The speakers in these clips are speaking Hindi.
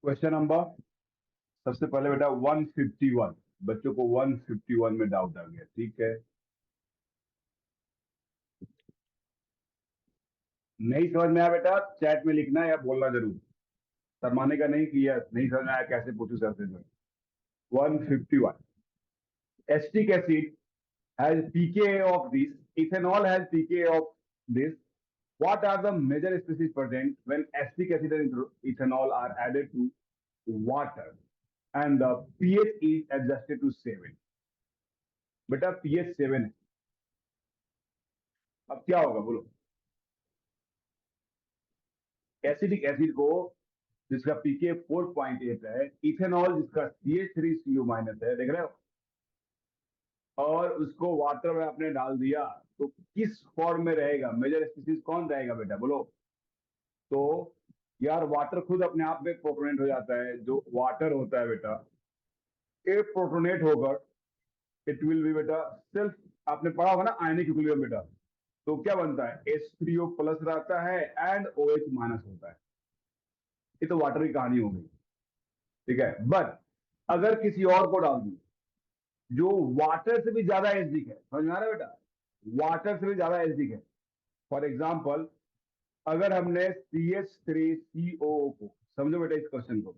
क्वेश्चन नंबर सबसे पहले बेटा 151। बच्चों को 151 में डाउट आ गया, ठीक है। नहीं समझ में आया बेटा चैट में लिखना है या बोलना जरूर, शर्माने का नहीं कि यस नहीं समझ में आया कैसे पूछू सर से। 151, acetic acid has pKa of this, ethanol has pKa of this. What are the major species present when acetic acid and ethanol are added to water and the pH is adjusted to 7? बेटा pH 7 है, अब क्या होगा बोलो। एसिडिक एसिड को जिसका pKa 4.8 है, इथेनॉल जिसका CH3CO माइनस है, देख रहे हो, और उसको वाटर में आपने डाल दिया तो किस फॉर्म में रहेगा, मेजर स्पीसीज कौन रहेगा बेटा बोलो। तो यार वाटर खुद अपने आप में प्रोटोनेट हो जाता है, जो वाटर होता है बेटा ए प्रोटोनेट होकर इट विल बी बेटा सेल्फ, आपने पढ़ा होगा ना आयनिक इक्विलिब्रियम बेटा, तो क्या बनता है H3O प्लस रहता है एंड OH माइनस होता है। ये तो वाटर की कहानी हो गई, ठीक है। बट अगर किसी और को डाल दी जो वाटर से भी ज्यादा एसिडिक है, समझ में आ रहा है बेटा, वाटर से भी ज्यादा एसिडिक है। फॉर एग्जाम्पल अगर हमने CH3CO को, समझो बेटा इस क्वेश्चन को,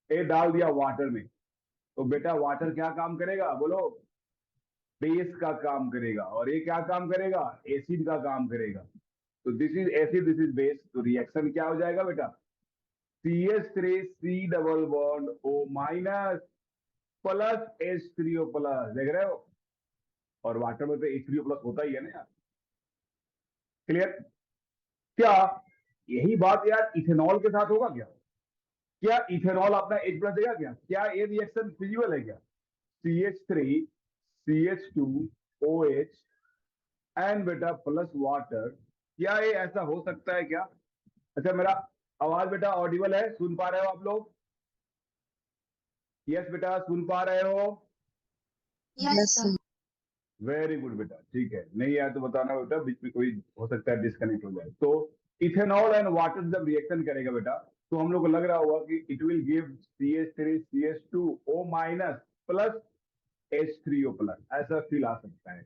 ए डाल दिया वाटर में, तो बेटा वाटर क्या काम करेगा बोलो, बेस का काम करेगा, और ये क्या काम करेगा, एसिड का काम करेगा। तो this is acid this is base, तो रिएक्शन क्या हो जाएगा बेटा, CH3C double bond O minus plus H3O plus, देख रहे हो, और वाटर में तो H3O प्लस होता ही है ना यार, क्लियर। क्या यही बात यार इथेनॉल के साथ होगा क्या, क्या इथेनॉल अपना H प्लस देगा क्या, क्या ये रिएक्शन फिजिबल है क्या, CH3 CH2 OH एंड बेटा प्लस वाटर, क्या ये ऐसा हो सकता है क्या। अच्छा मेरा आवाज बेटा ऑडिबल है, सुन पा रहे हो आप लोग, यस बेटा सुन पा रहे हो, यस सर। वेरी गुड बेटा, ठीक है। नहीं आया तो बताना बेटा, बीच में कोई हो सकता है डिस्कनेक्ट हो जाए। तो इथेनॉल एंड वाटर जब रिएक्शन करेगा बेटा, तो हम लोग को लग रहा होगा कि it will give CH3 CH2 O minus plus H3O plus, ऐसा फील आ सकता है।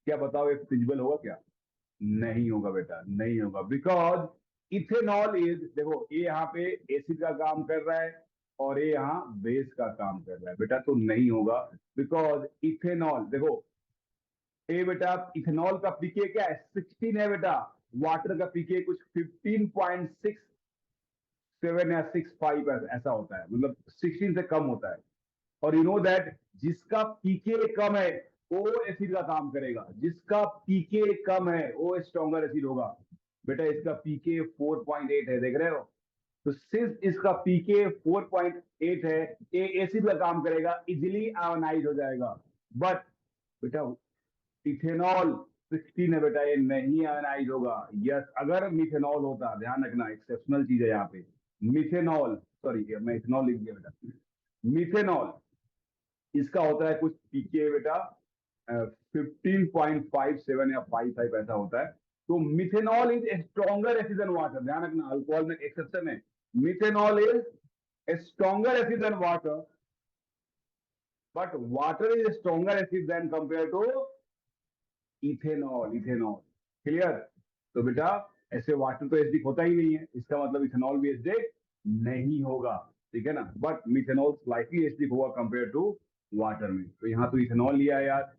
क्या बताओ ये फिजिबल होगा क्या, नहीं होगा बेटा, नहीं होगा, बिकॉज इथेनॉल इज, देखो ये यहाँ पे एसिड का काम कर रहा है और ये यहाँ बेस का काम कर रहा है बेटा, तो नहीं होगा। बिकॉज इथेनॉल देखो, ए बेटा इथेनॉल का पीके क्या है 16 है बेटा, वाटर का पीके कुछ 15.67 या 65 ऐसा होता है, मतलब 16 से कम होता है। और यू नो दैट जिसका पीके कम है वो एसिड का काम करेगा, जिसका पीके कम है वो स्ट्रॉन्गर एसिड होगा। बेटा इसका पीके 4.8 है, देख रहे हो, तो सिंस इसका पीके 4.8 है, ये एसिड का काम करेगा, इजिली आयोनाइज हो जाएगा। बट बेटा इथेनॉल 16 है बेटा, ये नहीं आयोनाइज होगा। यस अगर मिथेनॉल होता, ध्यान रखना एक्सेप्शनल चीज है यहाँ पे, मिथेनॉल, सॉरी मैं इथेनॉल लिख दिया बेटा, मिथेनॉल इसका होता है कुछ पीके बेटा 15.57 या 55 ऐसा होता है। तो methanol is stronger acid than water, ध्यान रखना अल्कोहल में एक्सेप्शन है, methanol is stronger acid than water, but water is stronger acid than compare to ethanol, ethanol, clear. तो बेटा ऐसे वाटर तो एसिडिक होता ही नहीं है, इसका मतलब इथेनॉल भी एसिडिक नहीं होगा, ठीक है ना। बट मिथेनॉल स्लाइटली एसिडिक होगा कंपेयर टू वाटर में। तो यहाँ तो इथेनॉल लिया यार,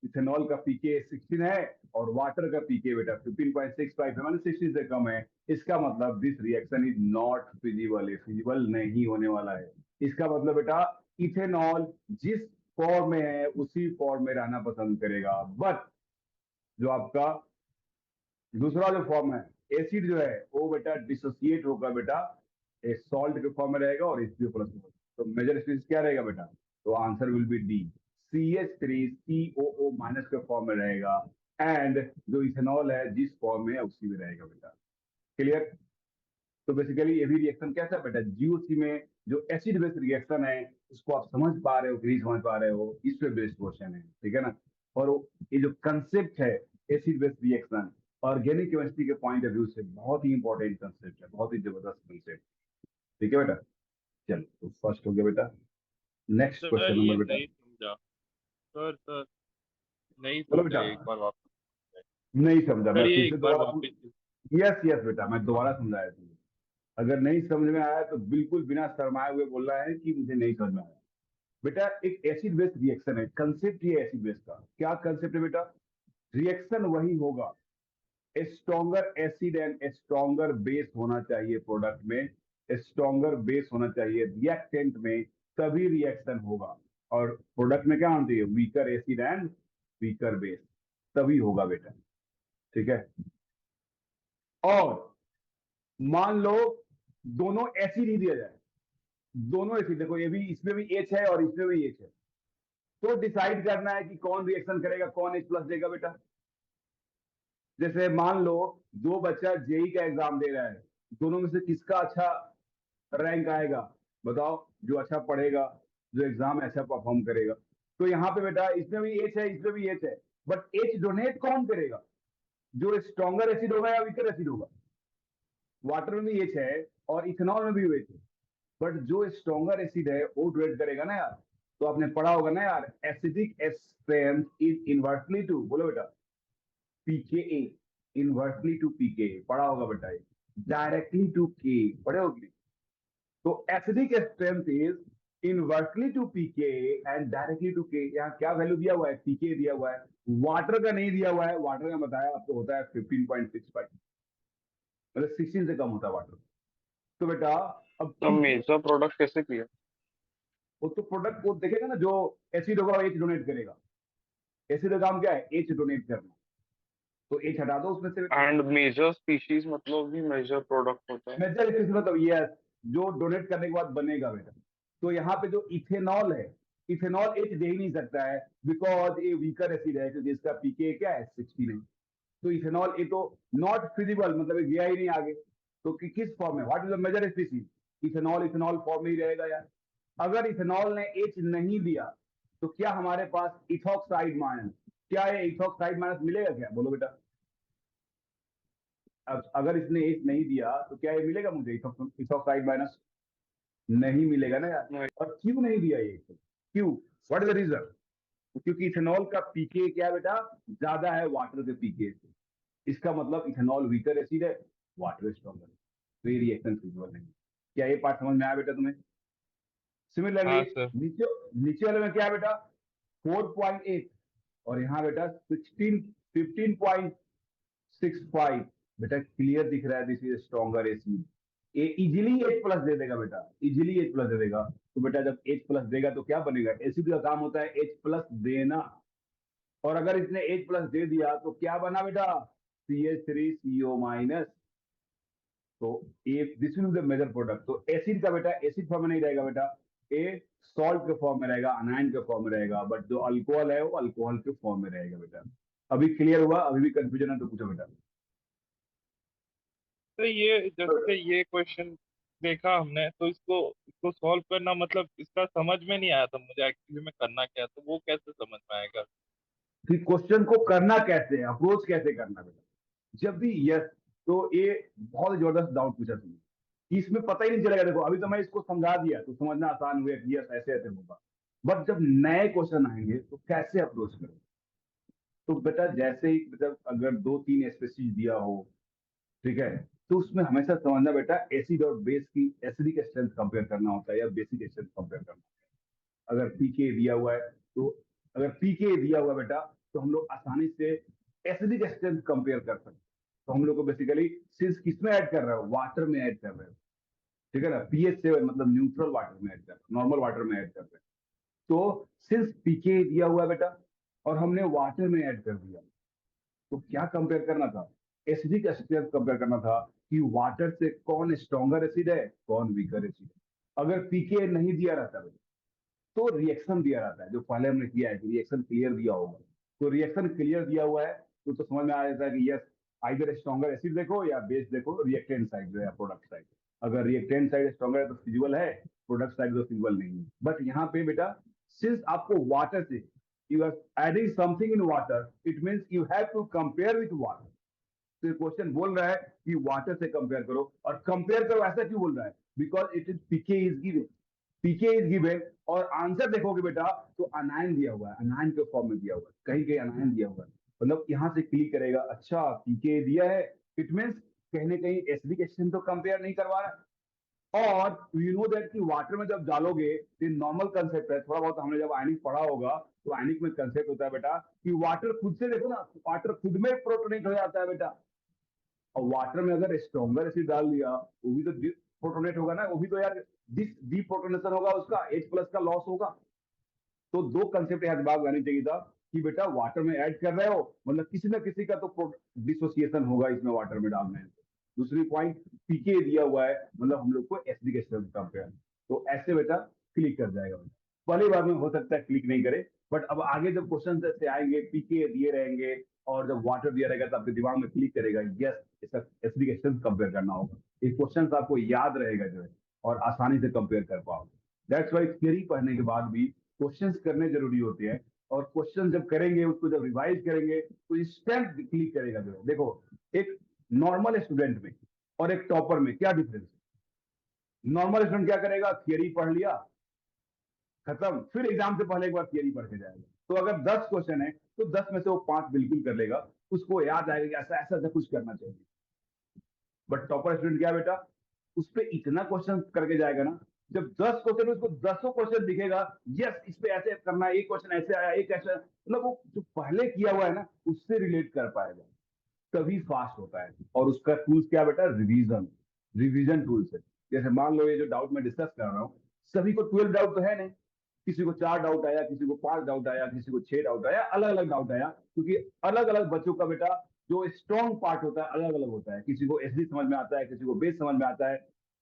इथेनॉल का पीके 16 है और वाटर का पीके बेटा 15.65 है, मतलब 60 से कम है। इसका मतलब this reaction is not feasible, ये फिजिबल नहीं होने वाला है। इसका मतलब बेटा इथेनॉल जिस फॉर्म में है उसी फॉर्म में रहना पसंद करेगा, बट जो आपका दूसरा जो फॉर्म है एसिड जो है वो बेटा डिसोसिएट होकर बेटा एक सॉल्ट के फॉर्म में रहेगा और H2O प्लस होगा। तो मेजर स्पीसीज क्या रहेगा बेटा, तो answer will be D, CH3COO minus के फॉर्म में रहेगा, एंड जो इथेनॉल है जिस फॉर्म में है उसी में रहेगा बेटा, क्लियर। तो बेसिकली ये भी रिएक्शन कैसा बेटा, जीओसी में जो एसिड बेस्ड रिएक्शन है उसको आप समझ पा रहे हो कि नहीं समझ पा रहे हो, इस पे बेस्ड क्वेश्चन है, ठीक है ना। और ये जो कंसेप्ट है acid based reaction, organic chemistry के पॉइंट ऑफ व्यू से बहुत ही इंपॉर्टेंट कंसेप्ट है, बहुत ही जबरदस्त कंसेप्ट, ठीक है बेटा। चलो तो फर्स्ट हो गया बेटा। नेक्स्ट सर क्वेश्चन ये नंबर बेटा। नहीं समझा। सर नहीं बोलो समझा, बेटा। एक बार वापस। नहीं समझा, सर मैं ये फिर से एक बार दोबारा वापस। यस यस बेटा, मैं दोबारा समझाया तुम्हें। अगर नहीं समझ में आया तो बिल्कुल बिना शर्माए हुए बोल रहा है कि मुझे नहीं समझ में आया। बेटा एक एसिड बेस रिएक्शन है, कंसेप्ट ये एसिड बेस का क्या कंसेप्ट है बेटा। रिएक्शन वही होगा, stronger acid and stronger base होना चाहिए प्रोडक्ट में, स्ट्रॉन्गर बेस होना चाहिए रिएक्टेंट में, तभी रिएक्शन होगा। और प्रोडक्ट में क्या होना चाहिए, weaker acid and weaker base, तभी होगा बेटा। ठीक है। और मान लो दोनों एसिड ही दिया जाए, दोनों एसिड, देखो ये भी, इसमें भी एच है और इसमें भी एच है, तो डिसाइड करना है कि कौन रिएक्शन करेगा, कौन एच प्लस देगा बेटा। जैसे मान लो दो बच्चा जेई का एग्जाम दे रहा है, दोनों में से किसका अच्छा रैंक आएगा, बताओ। जो अच्छा पढ़ेगा, जो एग्जाम अच्छा परफॉर्म करेगा। तो यहाँ पे बेटा इसमें भी एच है, इसमें भी एच है, बट एच डोनेट कौन करेगा, जो स्ट्रॉन्गर एसिड होगा या वीकर एसिड होगा। वाटर में भी एच है और इथेनॉल में भी एच है, बट जो स्ट्रॉन्गर एसिड है वो डोनेट करेगा ना यार। तो आपने पढ़ा होगा ना यार, acidic strength is inversely to, बोलो बेटा, पीकेए, इनवर्सली टू पीकेए, पढ़ा होगा बेटा ये। डायरेक्टली टू के, पढ़े होगे। तो acidic strength is inversely to pK and directly to K. यहाँ क्या वैल्यू दिया हुआ है, पीके दिया हुआ है, वाटर का नहीं दिया हुआ है। वाटर का बताया आपको होता है 15.65, मतलब 16 से कम होता है वाटर। तो बेटा अब तो पीके, मेजर प्रोडक्ट कैसे किया? वो तो प्रोडक्ट को देखेगा ना, जो एसिड होगा एच डोनेट करेगा। एसिड का काम क्या है, एच डोनेट करना, तो एच हटा दो उसमें से बेटा। एंड मेजर स्पीशीज मतलब भी मेजर प्रोडक्ट होता है? मेजर स्पीशीज मतलब यस, जो डोनेट करने के बाद बनेगा बेटा। तो यहाँ पे जो इथेनॉल है, इथेनॉल एच दे ही नहीं सकता है, बिकॉज ये वीकर एसिड है, क्योंकि इसका पीके क्या है 16 है। तो इथेनॉल ये तो नॉट फिजिबल, मतलब ये गया ही नहीं आगे। तो किस फॉर्म में, what is the major species, ethanol, ethanol form में ही रहेगा यार। अगर इथेनॉल ने एच नहीं दिया तो क्या हमारे पास इथॉक्साइड माइनस, क्या ये इथॉक्साइड माइनस मिलेगा क्या, बोलो बेटा। अब अगर इसने एच नहीं दिया तो क्या ये मिलेगा मुझे इथॉक्साइड माइनस, नहीं मिलेगा ना यार। नहीं। और क्यों नहीं दिया ये, क्यों, व्हाट इज द रीजन। क्योंकि इथेनॉल का पीके क्या है बेटा, ज्यादा है वाटर के पीके से। इसका मतलब इथेनॉल वीकर एसिड है, वाटर स्ट्रॉन्गर, तो ये रिएक्शन फिजिबल नहीं। क्या ये पार्ट समझ में आया बेटा तुम्हें। सिमिलरली हाँ सर। नीचे, नीचे वाले में क्या है बेटा, 4.8, और यहाँ बेटा 15.65, बेटा क्लियर दिख रहा है, दिस इज स्ट्रॉन्गर एसिड। ये इजिली एच प्लस दे देगा बेटा, इजिली एच प्लस दे देगा। तो बेटा जब एच प्लस देगा तो क्या बनेगा, एसिड का काम होता है एच प्लस देना। और अगर इसने एच प्लस दे दिया तो क्या बना बेटा, CH3CO माइनस। तो A this will be the major product. तो एसिड का बेटा एसिड फॉर्म में नहीं रहेगा बेटा, ए सॉल्ट के फॉर्म में रहेगा, अनायन के फॉर्म में रहेगा, बट जो अल्कोहल है वो अल्कोहल के फॉर्म में रहेगा बेटा। अभी क्लियर हुआ, अभी भी कंफ्यूजन है तो पूछो बेटा। तो ये जैसे ये क्वेश्चन देखा हमने, तो इसको इसको सॉल्व करना, मतलब इसका समझ में नहीं आया था मुझे एक्चुअली में करना क्या है, तो वो कैसे समझ में आएगा? कि क्वेश्चन को करना कैसे है, अप्रोच कैसे करना बेटा। जब भी यस, तो ये बहुत जबरदस्त डाउट पूछा तुमने कि इसमें पता ही नहीं चलेगा। देखो अभी तो मैं इसको समझा दिया तो समझना आसान हुआ कि यस ऐसे ऐसे होगा, बट जब नए क्वेश्चन आएंगे तो कैसे अप्रोच करें। तो बेटा जैसे ही, मतलब अगर दो तीन स्पेसीज दिया हो, ठीक है, तो उसमें हमेशा समझना बेटा एसिड और बेस की एसिडिक स्ट्रेंथ कंपेयर करना होता है या बेसिक स्ट्रेंथ कंपेयर करना होता है। अगर पीके दिया हुआ है तो, अगर पीके दिया हुआ है बेटा, तो हम लोग आसानी से एसिडिक स्ट्रेंथ कंपेयर कर सकते हैं। तो हम लोग को बेसिकली सिंस किसमें ऐड कर रहे हो, वाटर में ऐड कर रहे हो, ठीक है ना, pH 7 मतलब न्यूट्रल वाटर में ऐड कर रहे हो, नॉर्मल वाटर में ऐड कर रहे हो। तो सिंस पीके दिया हुआ है बेटा और हमने वाटर में ऐड कर दिया, तो क्या कंपेयर करना था, एसिडिक स्ट्रेंथ कंपेयर करना था कि वाटर से कौन स्ट्रॉन्गर एसिड है, कौन वीकर एसिड है। अगर पीके नहीं दिया रहता बेटा तो रिएक्शन दिया रहता है, जो पहले हमने किया है कि रिएक्शन क्लियर दिया होगा। तो रिएक्शन क्लियर दिया हुआ है तो समझ में आ जाता है कि यस, आइदर स्ट्रॉन्गर एसिड देखो या बेस देखो, रिएक्टेंट साइड या प्रोडक्ट साइड। अगर रिएक्टेंट साइड स्ट्रॉन्गर है तो फिजिबल है, प्रोडक्ट साइड तो फिजिबल नहीं है। बट यहाँ पे बेटा सिंस आपको वाटर से, you are adding something in water, it means you have to compare with water. तो ये क्वेश्चन बोल रहा है कि वाटर से कंपेयर करो, और कंपेयर करो ऐसा क्यों बोल रहा है? Because it is pK is given, pK is given, और आंसर देखोगे बेटा तो अनायन दिया हुआ है, अनायन के फॉर्म में दिया हुआ है, कहीं कहीं अनायन दिया हुआ है, मतलब यहाँ से क्लिक करेगा, अच्छा पीके दिया है, इट मीन्स कहीं ना कहीं एसिडिक एक्शन तो कंपेयर नहीं करवा रहा है। और यू नो दैट कि वाटर में जब डालोगे तो नॉर्मल कंसेप्ट है, थोड़ा बहुत हमने जब आयनिक पढ़ा होगा, तो आयनिक में कंसेप्ट होता है बेटा कि वाटर खुद से, देखो ना, वाटर खुद में प्रोटोनेट हो जाता है बेटा, और वाटर में अगर स्ट्रॉन्गर एसिड डाल दिया वो भी तो प्रोटोनेट होगा ना, वो भी तो यार डी प्रोटोनेशन होगा, उसका H+ का लॉस होगा। तो दो कंसेप्ट यहाँ दिमाग में आनी चाहिए था कि बेटा वाटर में ऐड कर रहे हो मतलब किसी ना किसी का तो डिसोसिएशन होगा इसमें वाटर में डालने से। दूसरी पॉइंट, पीके दिया हुआ है मतलब हम लोग को एसिडिक एसिड कंपेयर, तो ऐसे बेटा क्लिक कर जाएगा बेटा। पहली बार में हो सकता है क्लिक नहीं करे, बट अब आगे जब क्वेश्चन ऐसे आएंगे, पीके दिए रहेंगे और जब वाटर दिया रहेगा तो आपके दिमाग में क्लिक करेगा, यस इसका एसिडिक एसिड कंपेयर करना होगा। ये क्वेश्चन आपको याद रहेगा जो है, और आसानी से कंपेयर कर पाओगे। दैट्स वाई थ्योरी पढ़ने के बाद भी क्वेश्चंस करने जरूरी होते हैं, और क्वेश्चन जब करेंगे उसको जब रिवाइज करेंगे तो इंस्टेंट क्लिक करेगा जो है। देखो एक नॉर्मल स्टूडेंट में और एक टॉपर में क्या डिफरेंस है? नॉर्मल स्टूडेंट क्या करेगा, थियरी पढ़ लिया, खत्म, फिर एग्जाम से पहले एक बार थियरी पढ़ के जाएगा, तो अगर 10 क्वेश्चन है तो 10 में से वो 5 बिल्कुल कर लेगा, उसको याद आएगा कि ऐसा ऐसा ऐसा कुछ करना चाहिए। बट टॉपर स्टूडेंट क्या बेटा, उस पर इतना क्वेश्चन करके जाएगा ना, जब 10 क्वेश्चन उसको 10 क्वेश्चन दिखेगा, यस इस पे ऐसे करना है, एक क्वेश्चन ऐसे आया, एक ऐसा, मतलब वो जो पहले किया हुआ है ना उससे रिलेट कर पाएगा, तभी फास्ट होता है। और उसका टूल्स क्या बेटा, रिवीजन, रिवीजन टूल्स है। जैसे मान लो ये जो डाउट मैं डिस्कस कर रहा हूँ, सभी को 12 डाउट तो है नहीं, किसी को 4 डाउट आया, किसी को 5 डाउट आया, किसी को 6 डाउट आया, अलग अलग डाउट आया, क्योंकि अलग अलग बच्चों का बेटा जो स्ट्रॉन्ग पार्ट होता है अलग अलग होता है, किसी को एसडी समझ में आता है, किसी को बेस समझ में आता है,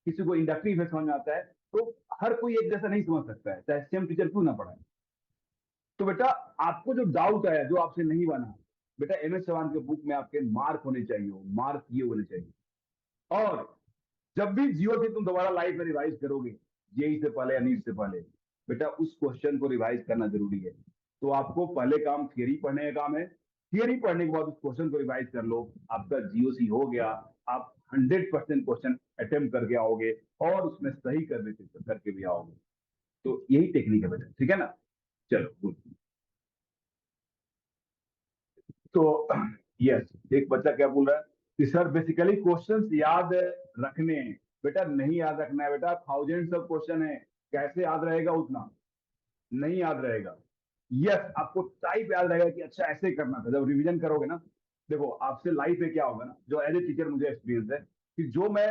किसी को इंडक्टिव समझ में आता है, तो हर कोई एक जैसा नहीं समझ सकता है, चाहे सेम टीचर क्यों ना पढ़ाए। तो बेटा आपको जो डाउट आया, जो आपसे नहीं बना, बेटा MS चौहान के बुक में आपके मार्क होने चाहिए, मार्क किए होने चाहिए। और जब भी जियो से तुम दोबारा लाइफ में रिवाइज करोगे, जेई से पहले या नीट से पहले, बेटा उस क्वेश्चन को रिवाइज करना जरूरी है। तो आपको पहले काम थियरी पढ़ने का काम है, थियरी पढ़ने के बाद उस क्वेश्चन को रिवाइज कर लो, आपका जीओसी हो गया, आप 100% क्वेश्चन अटेम्प्ट करके आओगे और उसमें सही करके भी आओगे। तो यही टेक्निक है बेटा, ठीक है ना? चलो गुड। तो यस, एक बच्चा क्या बोल रहा है कि सर बेसिकली क्वेश्चंस याद रखने हैं। बेटा नहीं याद रखना है बेटा, थाउजेंड्स ऑफ क्वेश्चन है, कैसे याद रहेगा उतना? नहीं याद रहेगा। यस, आपको टाइप याद रहेगा कि अच्छा ऐसे ही करना था, जब रिवीजन करोगे ना। देखो आपसे लाइफ में क्या होगा ना, जो एज ए टीचर मुझे एक्सपीरियंस है कि जो मैं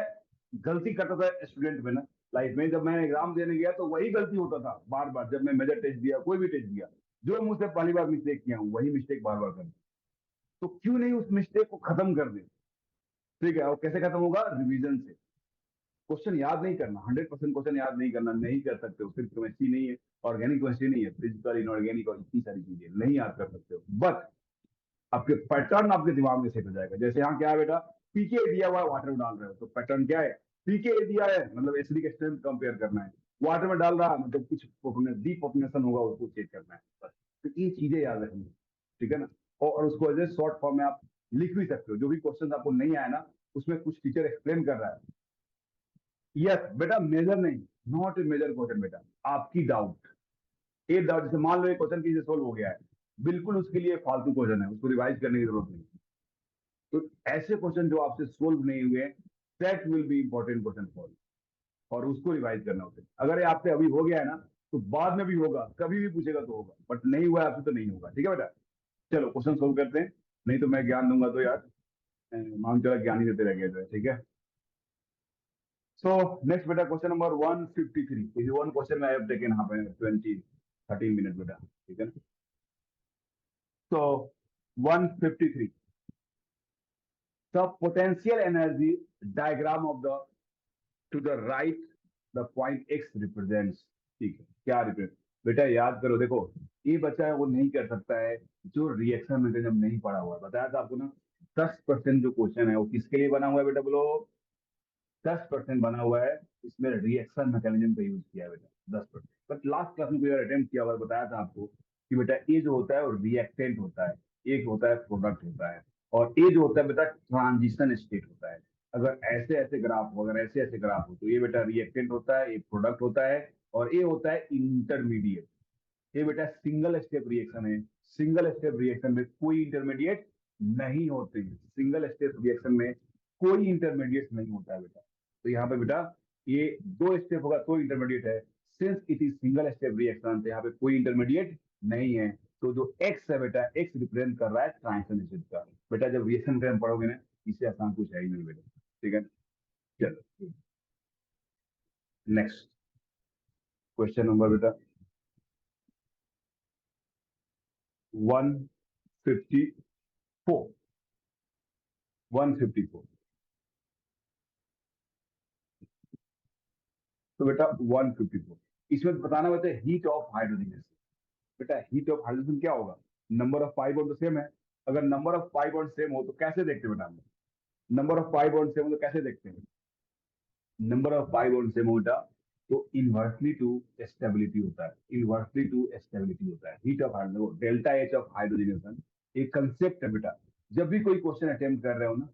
गलती करता था स्टूडेंट में ना, लाइफ में जब मैं एग्जाम देने गया तो वही गलती होता था बार बार, जब मैं मेजर टेस्ट दिया, कोई भी टेस्ट दिया, जो मुझसे पहली बार मिस्टेक किया हूँ वही मिस्टेक बार बार करना। तो क्यों नहीं उस मिस्टेक को खत्म कर दे? ठीक है, और कैसे खत्म होगा? रिवीजन से। क्वेश्चन याद नहीं करना, 100% क्वेश्चन याद नहीं करना, नहीं कर सकते हो, सिर्फ केमिस्ट्री नहीं है, ऑर्गेनिक केमिस्ट्री नहीं है, फिजिकल इनऑर्गेनिक और इतनी सारी चीजें नहीं याद कर सकते हो, बट आपके पैटर्न आपके दिमाग में सेट हो जाएगा। जैसे यहाँ क्या है बेटा, पीके दिया हुआ है, वाटर में डाल रहे हो तो पैटर्न क्या है, पीके दिया है मतलब एसिडिक स्ट्रेंथ कंपेयर करना है, वाटर में डाल रहा है मतलब कुछ डी पॉपुलेशन होगा उसको चेक करना है, बस। तो ये चीजें याद रखनी है, ठीक है ना? और उसको एज ए शॉर्ट फॉर्म में आप लिख भी सकते हो, जो भी क्वेश्चन आपको नहीं आया ना उसमें कुछ टीचर एक्सप्लेन कर रहा है। यस बेटा, मेजर नहीं, नॉट ए मेजर क्वेश्चन बेटा, आपकी डाउट, एक डाउट, जैसे मान लो एक क्वेश्चन की सोल्व हो गया है, बिल्कुल उसके लिए फालतू क्वेश्चन है, उसको रिवाइज करने की जरूरत नहीं। तो ऐसे क्वेश्चन जो आपसे सोल्व नहीं हुए, that will be important question for, और उसको रिवाइज करना होता है। अगर ये आपसे अभी हो गया है ना तो बाद में भी होगा, कभी भी पूछेगा तो होगा, बट नहीं हुआ आपसे तो नहीं होगा, ठीक है बेटा? चलो क्वेश्चन सोल्व करते हैं, नहीं तो मैं ज्ञान दूंगा तो यार मान चला ज्ञान ही देते रह गए तो, ठीक है? सो नेक्स्ट बेटा, question number 153 is one question I have taken यहाँ पे 13 मिनट बेटा, ठीक है ना? सो 153, the potential energy diagram of the to the right the point x represents, ठीक है? क्या रिप्रेजेंट? बेटा याद करो, देखो ये बच्चा है वो नहीं कर सकता है जो रिएक्शन मैकेनिज्म नहीं पढ़ा हुआ है, बताया था आपको ना। 10% जो क्वेश्चन है वो किसके लिए बना हुआ है बेटा, बोलो? 10% बना हुआ है, इसमें रिएक्शन मैकेनिज्म का यूज किया है बेटा, 10%। बट लास्ट क्लास में कोई अटेम्प्ट किया हुआ बताया था आपको कि बेटा ये जो होता है वो रिएक्टेंट होता है, एक होता है प्रोडक्ट होता है, और ए जो होता है बेटा ट्रांजिशन स्टेट होता है। अगर ऐसे ऐसे ग्राफ हो, अगर ऐसे ऐसे ग्राफ हो, तो ये बेटा रिएक्टेंट होता है, ये प्रोडक्ट होता है, और ये होता है इंटरमीडिएट। ये बेटा सिंगल स्टेप रिएक्शन है। सिंगल स्टेप रिएक्शन में कोई इंटरमीडिएट नहीं होते हैं। सिंगल स्टेप रिएक्शन में कोई इंटरमीडिएट नहीं होता है बेटा। तो यहाँ पे बेटा ये दो स्टेप होगा तो इंटरमीडिएट है। Since it is single step reaction, तो यहाँ पे कोई इंटरमीडिएट नहीं है। तो जो एक्स है बेटा, एक्स रिप्रेजेंट कर रहा है ट्रांजिशन स्टेट का। बेटा जब रिएक्शन टर्म पढ़ोगे ना, इससे आसान कुछ है ही नहीं बेटा। ठीक है, चलो नेक्स्ट क्वेश्चन नंबर बेटा 154। 154। तो बेटा 154, इसमें बताना बेटा हीट ऑफ हाइड्रोजन। बेटा हीट ऑफ हाइड्रोजन क्या होगा? नंबर ऑफ पाई बॉन्ड तो सेम है। अगर number of pi bond same हो तो कैसे देखते हैं बेटा हम? Number of pi bond same हो तो कैसे देखते हैं? Number of pi bond same हो बेटा तो इनवर्सली टू स्टेबिलिटी होता है। इनवर्सली टू स्टेबिलिटी होता है heat of hydrogen, delta H of hydrogenation. एक कंसेप्ट है बेटा, जब भी कोई क्वेश्चन अटेम्प्ट कर रहे हो ना।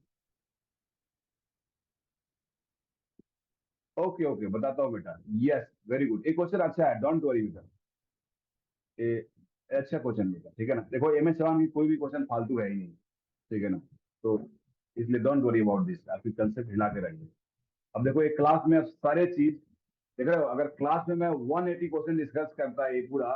ओके ओके, बताता हूँ बेटा। यस, वेरी गुड, एक क्वेश्चन अच्छा है, डोंट वरी बेटा। ये अच्छा क्वेश्चन बेटा, ठीक है ना। देखो एम एस चौहान की कोई भी क्वेश्चन फालतू है ही नहीं, ठीक है ना। तो इसलिए डोंट वरी अबाउट दिस, आपकी कंसेप्ट हिला के रखिए। अब देखो एक क्लास में अब सारे चीज देख रहे हो। अगर क्लास में मैं 180 क्वेश्चन डिस्कस करता है ये पूरा,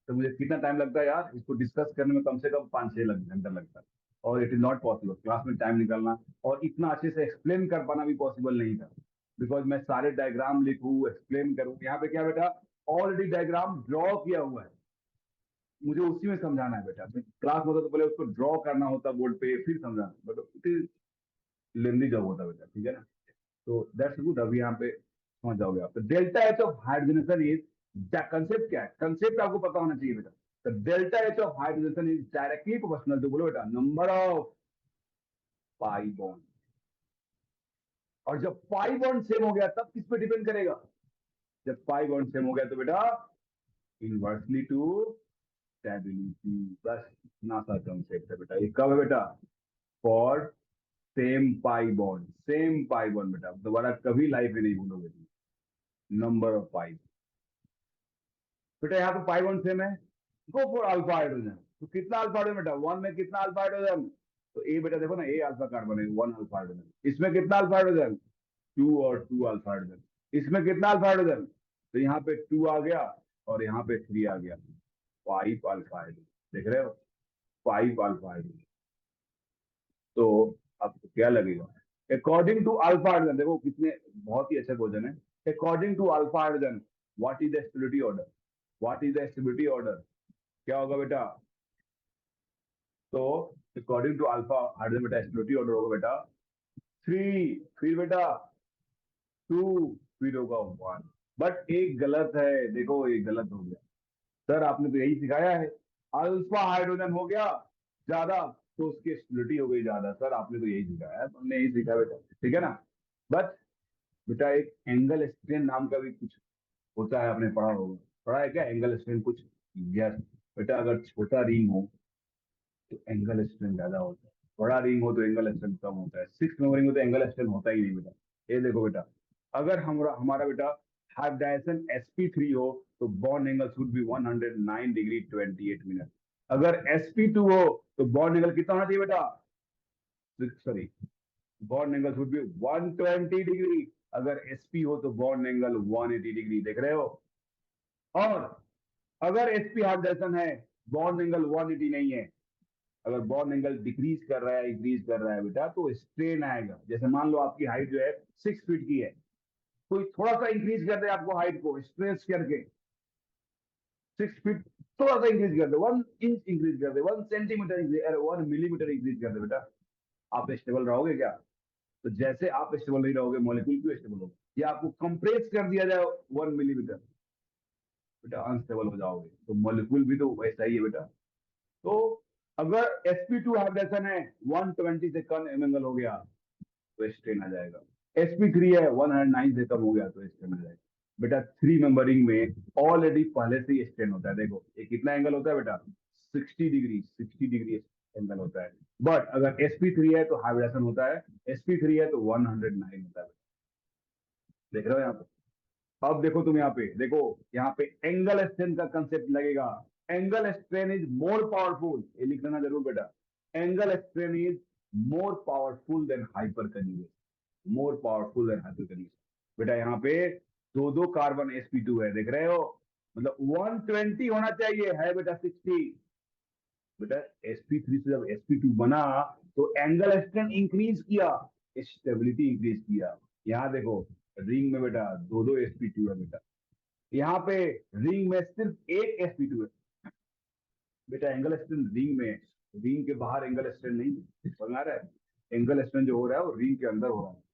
तो मुझे कितना टाइम लगता है यार इसको डिस्कस करने में? कम से कम 5-6 घंटा लगता है। और it is not possible class में टाइम निकालना, और इतना अच्छे से एक्सप्लेन कर पाना भी पॉसिबल नहीं था। बिकॉज मैं सारे डायग्राम लिखूं, एक्सप्लेन करूं। यहाँ पे क्या बेटा, ऑलरेडी डायग्राम ड्रॉ किया हुआ है, मुझे उसी में समझाना है बेटा। क्लास होता तो पहले उसको ड्रॉ करना होता बोर्ड पे, फिर समझाना, but it is lengthy job होता बेटा, ठीक है ना। तो दैट्स गुड, अभी यहाँ पे समझ जाओगे आप। तो delta H of hydrogenation is, concept क्या है? कंसेप्ट आपको पता होना चाहिए बेटा। तो delta H of hydrogenation is directly proportional to, बोलो बेटा, नंबर ऑफ पाई बॉन्ड। और जब पाई बॉन्ड सेम हो गया तब किस पे डिपेंड करेगा? जब पाई बॉन्ड सेम हो गया तो बेटा इनवर्सली टू स्टेबिलिटी। बस इतना सा कंसेप्ट है बेटा। ये कब है बेटा? For same pi bond, same pi bond बेटा, दोबारा कभी लाइफ में नहीं भूलोगे तुम। नंबर ऑफ पाई बेटा, यहाँ पे पाई बॉन्ड सेम है, गो फॉर अल्फा हाइड्रोजन। तो कितना अल्फा हाइड्रोजन बेटा? वन में कितना अल्फा हाइड्रोजन? तो ए बेटा देखो ना, ए अल्फा कार्बन है, वन अल्फा हाइड्रोजन। इसमें कितना अल्फा हाइड्रोजन? टू, और टू अल्फा हाइड्रोजन। इसमें कितना अल्फा हाइड्रोजन? तो यहाँ पे टू आ गया और यहाँ पे थ्री आ गया, फाइव अल्फा हाइड्रोजन। देख रहे हो, फाइव अल्फा हाइड्रोजन। तो आपको क्या लगेगा? अकॉर्डिंग टू अल्फा हाइड्रोजन, देखो कितने बहुत ही अच्छा क्वेश्चन है। According to alpha hydrogen what is the stability order? What is the stability order? क्या होगा बेटा? तो अकॉर्डिंग टू अल्फा हाइड्रोजन बेटा स्टेबिलिटी ऑर्डर होगा बेटा थ्री, फिर बेटा टू, फिर होगा वन। बट एक गलत है, देखो एक गलत हो गया। सर आपने तो यही सिखाया है, अल्फा हाइड्रोजन हो गया ज्यादा तो उसकी स्टेबिलिटी हो गई ज्यादा। सर आपने तो यही सिखाया है, हमने यही सीखा बेटा, ठीक है ना। बट बेटा एक एंगल स्ट्रेन नाम का भी कुछ होता है, आपने पढ़ा होगा। पढ़ा है क्या एंगल स्ट्रेन कुछ? यस बेटा, अगर छोटा रिंग हो तो एंगल स्ट्रेन ज्यादा होता है, बड़ा रिंग हो तो एंगल स्ट्रेन कम होता है। सिक्स नंबर रिंग हो तो एंगल स्ट्रेन होता ही नहीं बेटा। ये देखो बेटा, अगर हमारा हमारा बेटा हाइब्रिडाइजेशन sp3 हो तो bond angle should be 109 degree 28 minute. अगर sp2 हो तो बॉन्ड एंगल कितना होना चाहिए बेटा? Sorry, bond angle should be 120 degree. अगर sp हो तो बॉन्ड एंगल 180 डिग्री। देख रहे हो? और अगर sp हाइब्रिडाइजेशन है, बॉन्ड एंगल 180 नहीं है, अगर बॉन्ड एंगल डिक्रीज कर रहा है, इंक्रीज कर रहा है बेटा, तो स्ट्रेन आएगा। जैसे मान लो आपकी हाइट जो है 6 फीट की है, कोई थोड़ा सा इंक्रीज कर दे आपको हाइट को स्ट्रेच करके, 6 फीट थोड़ा सा इंक्रीज कर दे, 1 इंच इंक्रीज कर दे, 1 सेंटीमीटर इंक्रीज, अरे 1 मिलीमीटर इंक्रीज कर दे बेटा, आप स्टेबल रहोगे क्या? तो जैसे आप स्टेबल नहीं रहोगे, मॉलिक्यूल क्यों स्टेबल होगा? या आपको कंप्रेस कर दिया जाए 1 मिलीमीटर, बेटा अनस्टेबल हो जाओगे। तो मॉलिक्यूल भी तो वैसा ही है बेटा। तो अगर sp2 हाइब्रिडेशन है, 120 से कम एंगल हो गया तो स्ट्रेन आ जाएगा। sp3 है, 109 से कम हो गया तो स्ट्रेन आ जाएगा। बेटा थ्री नंबरिंग में ऑलरेडी पहले से ही स्ट्रेन होता है। देखो ये कितना एंगल होता है बेटा? 60 डिग्री, 60 डिग्री एंगल होता है। बट अगर sp3 है तो हाइब्रिडेशन होता है, sp3 है तो 109 होता है। देख रहे हो यहाँ पे? अब देखो तुम यहाँ पे देखो, यहाँ पे एंगल स्ट्रेन का कंसेप्ट लगेगा। Angle strain is more powerful, ये लिख लेना जरूर बेटा। Angle strain is more powerful than hyper conjugation, more powerful than hyper conjugation. बेटा यहाँ पे दो दो कार्बन sp2 है, देख रहे हो? मतलब 120 होना चाहिए, है बेटा 60। बेटा sp3 से जब sp2 बना तो एंगल स्ट्रेन इंक्रीज किया, स्टेबिलिटी इंक्रीज किया। यहाँ देखो रिंग में बेटा दो दो sp2 है बेटा, यहाँ पे रिंग में सिर्फ एक sp2 है बेटा। एंगल स्ट्रेन रिंग में, रिंग के बाहर एंगल स्ट्रेन नहीं समझ आ रहा है? एंगल स्ट्रेन जो हो रहा है वो रिंग के अंदर हो रहा है।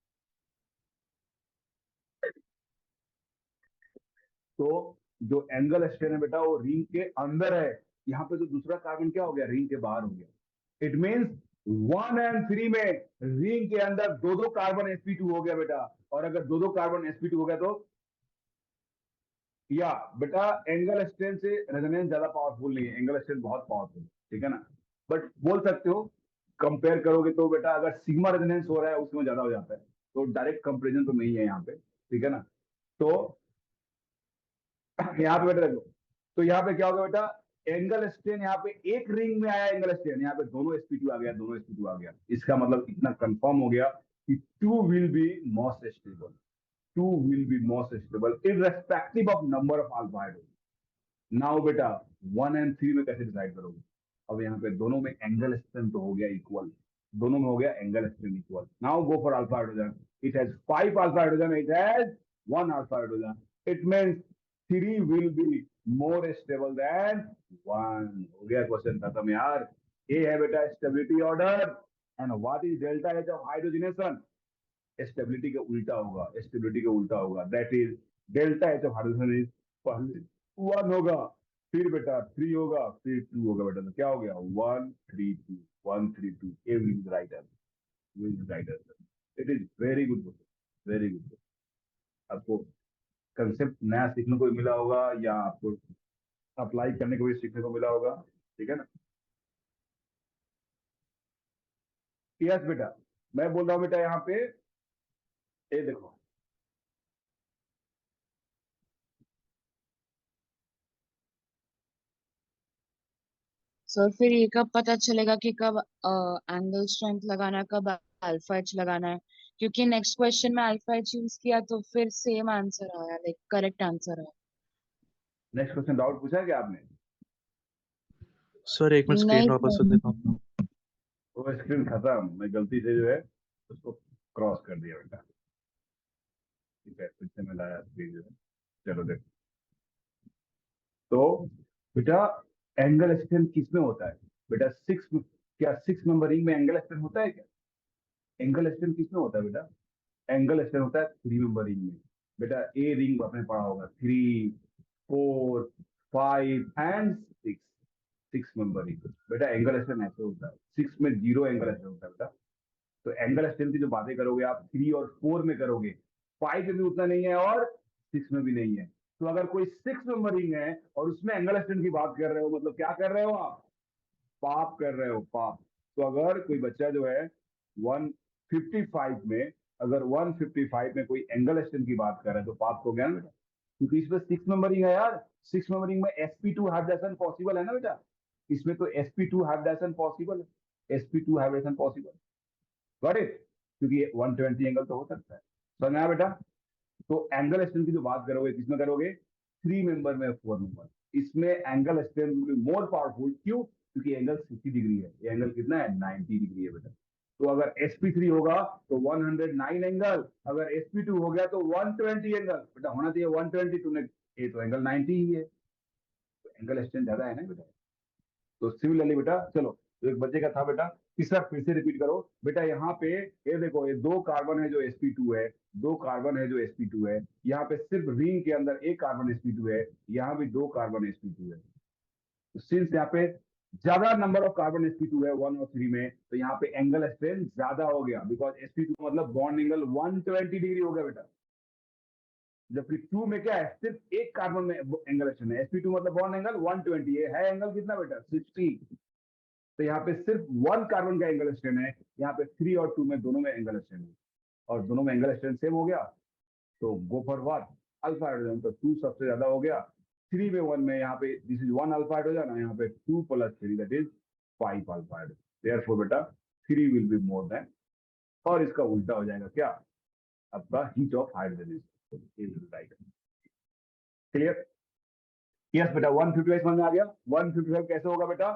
तो जो एंगल स्ट्रेन है बेटा वो रिंग के अंदर है। यहाँ पे तो दूसरा कार्बन क्या हो गया, रिंग के बाहर हो गया। इट मींस 1 और 3 में रिंग के अंदर दो दो कार्बन sp2 हो गया बेटा। और अगर दो दो कार्बन sp2 हो गया तो या बेटा एंगल स्ट्रेन से रेजोनेंस ज्यादा पावरफुल नहीं है, एंगल स्ट्रेन बहुत पावरफुल है, ठीक है ना? बट बोल सकते हो कंपेयर करोगे तो बेटा अगर सिग्मा रेजोनेंस हो रहा है उसमें ज्यादा हो जाता है, तो डायरेक्ट कंपेरिजन तो नहीं है यहाँ पे, ठीक है ना? तो यहाँ पे बेटा देखो, तो यहाँ पे क्या होगा बेटा, एंगल स्ट्रेन यहाँ पे एक रिंग में आया एंगल स्ट्रेन, यहाँ पे दोनों sp2 आ गया, दोनों sp2 आ गया। इसका मतलब इतना कंफर्म हो गया कि 2 will be most stable, 2 will be most stable irrespective of number of alpha hydrogen. Now बेटा 1 और 3 में कैसे डिसाइड करोगे? अब यहाँ पे दोनों में एंगल स्ट्रेन तो हो गया इक्वल, दोनों में हो गया angle strain equal. Now go for alpha hydrogen, it has 5 alpha hydrogen, it has 1 alpha hydrogen, it means 3 will be more stable then 1। हो गया क्वेश्चन खत्म यार। ये है बेटा stability order. And what is delta H of hydrogenation? Stability के उल्टा होगा, स्टेबिलिटी के उल्टा होगा, that is delta H of hydrogen is पहले 1 होगा, फिर बेटा 3 होगा, फिर 2 होगा बेटा। तो क्या हो गया 1 3 2, 1 3 2, ए will be right answer, will be right answer. It is very good question, very good. आपको कंसेप्ट नया सीखने को भी मिला होगा या आपको अप्लाई करने को भी सीखने को मिला होगा, ठीक है ना? यस बेटा, मैं बोल रहा हूँ बेटा यहाँ पे, ये देखो सर फिर ये कब पता चलेगा कि कब एंगल स्ट्रेंथ लगाना है, कब अल्फा एच लगाना है? क्योंकि नेक्स्ट क्वेश्चन में अल्फा एच यूज किया तो फिर सेम आंसर आया, लाइक करेक्ट आंसर आया। नेक्स्ट क्वेश्चन डाउट पूछा है क्या आपने? सर एक मिनट स्क्रीन नहीं वापस से सर। दिखाओ। वो स्क्रीन खत्म, मैं गलती से जो है उसको क्रॉस कर दिया बेटा, ठीक है? फिर से मैं लाया स्क्रीन जो है। चलो देखो, तो बेटा एंगल स्ट्रेन किस में होता है बेटा? 6, क्या 6 नंबर रिंग में एंगल स्ट्रेन होता है क्या? एंगल स्ट्रेन किस में होता है बेटा? एंगल स्ट्रेन होता है 3 नंबर रिंग में बेटा। ए रिंग आपने पढ़ा होगा, 3 4 5 एंड 6, 6 नंबर रिंग बेटा। एंगल स्ट्रेन ऐसे होता है, 6 में 0 एंगल स्ट्रेन होता है बेटा। तो एंगल स्ट्रेंथ की जो बातें करोगे आप 3 और 4 में करोगे, 5 में भी उतना नहीं है और 6 में भी नहीं है। तो अगर कोई 6 नंबर रिंग है और उसमें एंगल स्ट्रेंथ की बात कर रहे हो, मतलब क्या कर रहे हो आप? पाप कर रहे हो, पाप। तो अगर कोई बच्चा जो है 155 में, अगर 155 में कोई एंगल स्ट्रेंथ की बात कर रहा है तो पाप हो गया ना बेटा, क्योंकि इसमें 6 नंबरिंग है यार। 6 नंबरिंग में sp2 हाइब्रिडेशन पॉसिबल है ना बेटा, इसमें तो sp2 हाइब्रिडेशन पॉसिबल है, sp2 hybridisation possible, got it? क्योंकि 120 एंगल तो हो सकता है, समझ में आया बेटा? तो एंगल स्ट्रेंथ की जो बात करोगे किसमें करोगे? 3 मेंबर में 4 मेंबर, इसमें एंगल स्ट्रेंथ मोर पावरफुल। क्यों? क्योंकि एंगल 60 डिग्री है, ये एंगल कितना है 90 डिग्री है बेटा। तो अगर sp3 होगा तो 109 एंगल, अगर sp2 हो गया तो 120 एंगल बेटा होना चाहिए 120, तुमने ये तो एंगल 90 ही है, तो एंगल स्ट्रेंथ ज्यादा है ना बेटा। तो सिमिलरली बेटा चलो, तो एक बच्चे का था बेटा, तीसरा फिर से रिपीट करो बेटा। यहाँ पे ये देखो, ये दो कार्बन है जो sp2 है, दो कार्बन है जो sp2 है। यहाँ पे सिर्फ रिंग के अंदर एक कार्बन sp2 है, यहाँ भी दो कार्बन sp2 है। तो सिंस यहाँ पे ज्यादा नंबर ऑफ कार्बन sp2 है 1 और 3 में, तो यहाँ पे एंगल स्ट्रेंथ ज्यादा हो गया, बिकॉज sp2 मतलब बॉन्ड एंगल 120 डिग्री हो गया बेटा। जबकि 2 में क्या है, सिर्फ एक कार्बन में एंगल स्ट्रेंथ है, sp2 मतलब बॉन्ड एंगल 120 है एंगल कितना बेटा 60। तो यहाँ पे सिर्फ 1 कार्बन का एंगल स्ट्रेन है, यहाँ पे 3 और 2 में दोनों में एंगल स्ट्रेन है, और दोनों में एंगल स्ट्रेन सेम हो गया, तो go for what, alpha hydrogen. तो 2 सबसे ज्यादा हो गया, 3 में 1 में, यहाँ पे दिस इज 1 अल्फा हाइड्रोजन, यहाँ पे 2 + 3 that is 5 alpha hydrogen. Therefore बेटा 3 विल बी मोर देन, और इसका उल्टा हो जाएगा क्या, आपका heat of hydrogen is right. Clear? Yes बेटा, 155 समझ में आ गया। 155 कैसे होगा बेटा,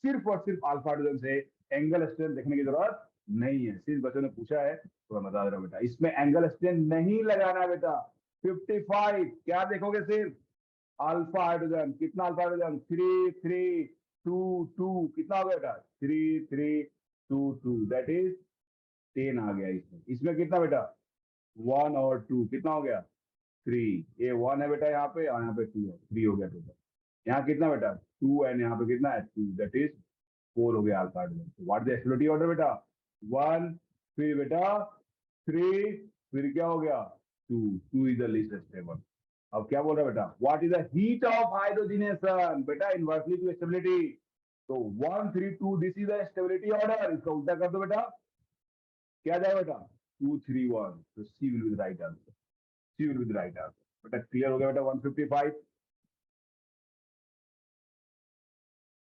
सिर्फ और सिर्फ अल्फा हाइड्रोजन से एंगल स्ट्रेन देखने की जरूरत नहीं है। सिर्फ बच्चों ने पूछा है तो मैं बता दे रहा हूं बेटा, इसमें एंगल स्ट्रेन नहीं लगाना है बेटा। 55 क्या देखोगे, सिर्फ अल्फा हाइड्रोजन, कितना अल्फा हाइड्रोजन, 3 3 2 2, कितना हो गया बेटा, 3 3 2 2 दैट इज 10 आ गया। इसमें कितना बेटा, 1 और 2, कितना हो गया 3, ये 1 है बेटा यहाँ पे, और यहाँ पे 2 है, 3 हो गया टोटल। यहाँ कितना बेटा 2, एंड यहाँ पे कितना है 2, दैट इज 4 हो गया alpha hydrogen. What the stability order बेटा, 1, फिर बेटा 3, फिर क्या हो गया 2, 2 इज द लीस्ट स्टेबल। अब क्या बोल रहा है बेटा, what is the heat of hydrogenation, बेटा इनवर्सली टू स्टेबिलिटी। तो 1 3 2 this is the stability order, इसका उल्टा कर दो बेटा, क्या जाएगा बेटा 2 3 1, तो C will be the right answer, C will be the right answer. बेटा क्लियर हो गया बेटा 155?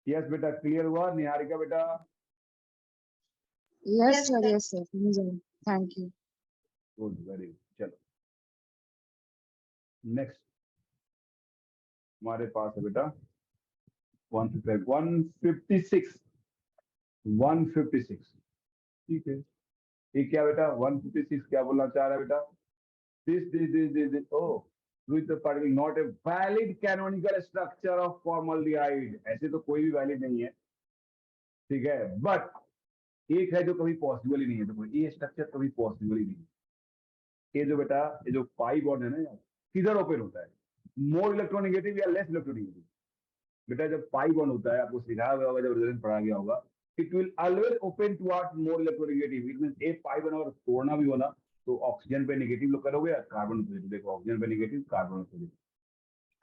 यस बेटा, क्लियर हुआ निहारिका बेटा? Yes, sir. Yes, sir. Thank you. Good, very good. चलो नेक्स्ट हमारे पास है बेटा 156 156। ठीक है, ये क्या बेटा 156 क्या बोलना चाह रहा है बेटा, this oh with the particle not a valid canonical structure of formaldehyde, ऐसे तो कोई भी वैलिड नहीं है, ठीक है, बट एक है जो कभी पॉसिबल ही नहीं है। देखो ये स्ट्रक्चर कभी पॉसिबल ही नहीं है। ये जो बेटा, ये जो पाई बॉन्ड है ना यार, किधर ओपन होता है, मोर इलेक्ट्रोनेगेटिव या लेस इलेक्ट्रोनेगेटिव। बेटा जब पाई बॉन्ड होता है, आपको सिखाया हुआ होगा, जब रिजल्ट पढ़ा गया होगा, it will always open towards more electronegative. It means एक पाई बॉन्ड अगर तोड़ना भी हो ना, तो ऑक्सीजन पे नेगेटिव लोग करोगे, कार्बन पॉजिटिव। देखो ऑक्सीजन पे नेगेटिव, कार्बन पॉजिटिव।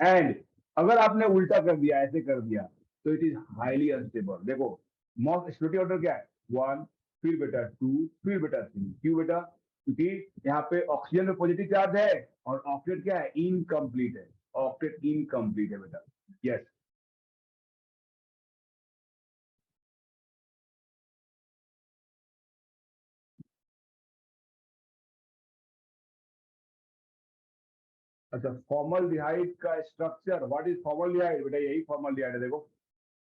एंड अगर आपने उल्टा कर दिया, ऐसे कर दिया, तो इट इज हाईली अनस्टेबल। देखो मोस्ट स्टेबिलिटी ऑर्डर क्या है, 1, फिर बेटा 2, फिर बेटा 3। क्यों बेटा, क्योंकि यहाँ पे ऑक्सीजन में पॉजिटिव चार्ज है, और ऑक्टेट क्या है, इनकम्प्लीट है, ऑक्टेट इनकम्प्लीट है बेटा। यस अच्छा, फॉर्मलडिहाइड का स्ट्रक्चर, व्हाट इज फॉर्मलडिहाइड, बेटा यही फॉर्मलडिहाइड है। देखो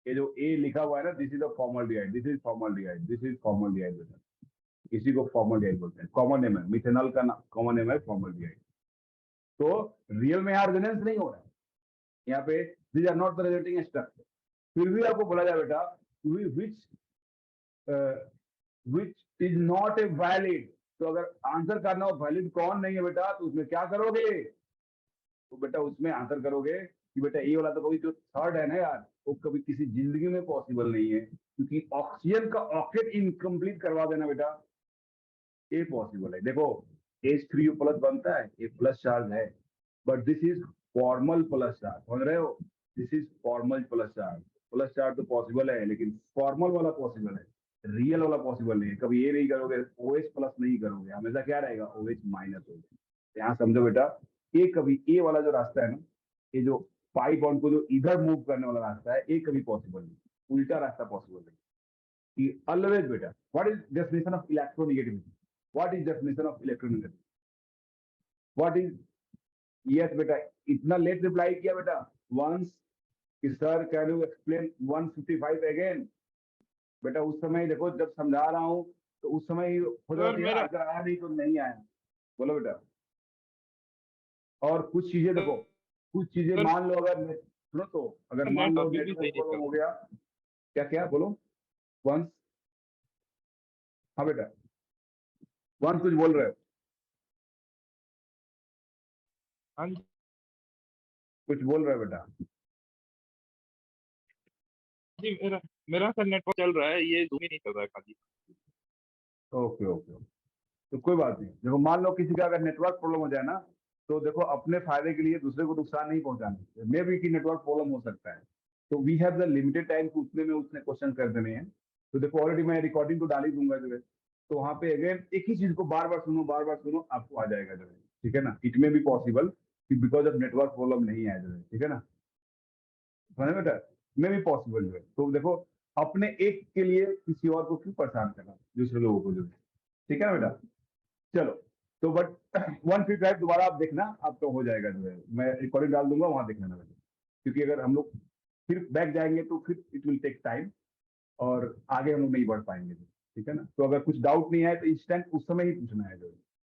ये जो ए लिखा हुआ है ना, this is the formaldehyde, this is formaldehyde, this is formaldehyde बेटा। इसी को फॉर्मलडिहाइड बोलते हैं, कॉमन नेम है, मिथेनॉल का कॉमन नेम है फॉर्मलडिहाइड। तो रियल में यहाँ रेजोनेंस नहीं हो रहा है, यहाँ पे these are not the resonating structure. फिर भी आपको बोला जाए बेटा which which is not a valid. तो अगर आंसर करना हो वैलिड कौन नहीं है बेटा, तो उसमें क्या करोगे, तो बेटा उसमें आंसर करोगे कि बेटा ये वाला तो कभी जो थर्ड है ना यार, वो कभी किसी जिंदगी में पॉसिबल नहीं है, क्योंकि ऑक्सीजन का ऑक्टेट इनकम्प्लीट करवा देना बेटा, ये पॉसिबल है। देखो H3O+ बनता है, ये प्लस चार्ज है, but this is formal plus charge, समझ रहे हो, this is formal plus charge. Plus charge तो पॉसिबल है, लेकिन फॉर्मल वाला पॉसिबल है, रियल वाला पॉसिबल नहीं है। कभी ये नहीं करोगे, OH+ नहीं करोगे, हमेशा क्या रहेगा, OH- होगा। यहाँ समझो बेटा, ये कभी ए वाला जो रास्ता है ना, ये जो पाई बॉन्ड को जो इधर मूव करने वाला रास्ता है, ये कभी पॉसिबल नहीं, उल्टा रास्ता पॉसिबल नहीं। कि ऑलवेज बेटा, what is definition of electronegativity, what is definition of electronegativity, what is, yes बेटा, इतना लेट रिप्लाई किया बेटा वंस कि sir can you explain 155 again. बेटा उस समय देखो जब समझा रहा हूँ, तो उस समय ही हो जाती है, अगर आया नहीं तो नहीं आया। बोलो बेटा। और कुछ चीजें देखो, कुछ चीजें मान लो, अगर सुनो तो, अगर मान लो नेटवर्क प्रॉब्लम हो गया, क्या क्या बोलो वंस, हाँ बेटा वंस कुछ बोल रहे हो, हाँ जी, कुछ बोल रहे हो बेटा। मेरा मेरा सर नेटवर्क चल रहा है, ये जूम ही नहीं चल रहा है खाली। ओके ओके, तो कोई बात नहीं। देखो मान लो किसी का अगर नेटवर्क प्रॉब्लम हो जाए ना, तो देखो अपने फायदे के लिए दूसरे को नुकसान नहीं पहुंचाना, मे भी कि नेटवर्क प्रॉब्लम हो सकता है, तो we have the limited time, उतने में उसने क्वेश्चन कर देने हैं। तो देखो ऑलरेडी मैं रिकॉर्डिंग तो डाल ही दूंगा जो है, तो वहां पे अगेन एक ही चीज को बार बार सुनो आपको आ जाएगा जो है, ठीक है ना। इट में भी पॉसिबल कि बिकॉज ऑफ नेटवर्क प्रॉब्लम नहीं आया जो है, ठीक है ना, समझ में बेटा, में भी पॉसिबल जो है। तो देखो अपने एक के लिए किसी और को क्यों परेशान करना, दूसरे लोगों को जो है, ठीक है ना बेटा। चलो तो बट 155 दोबारा आप देखना, आपका हो जाएगा जो है, मैं रिकॉर्डिंग डाल दूंगा वहां देख लेना बेटा, क्योंकि अगर हम लोग फिर बैक जाएंगे तो फिर इट विल टेक टाइम और आगे हम लोग नहीं बढ़ पाएंगे, ठीक है ना। तो अगर कुछ डाउट नहीं है तो इंस्टेंट उस समय ही पूछना है जो है,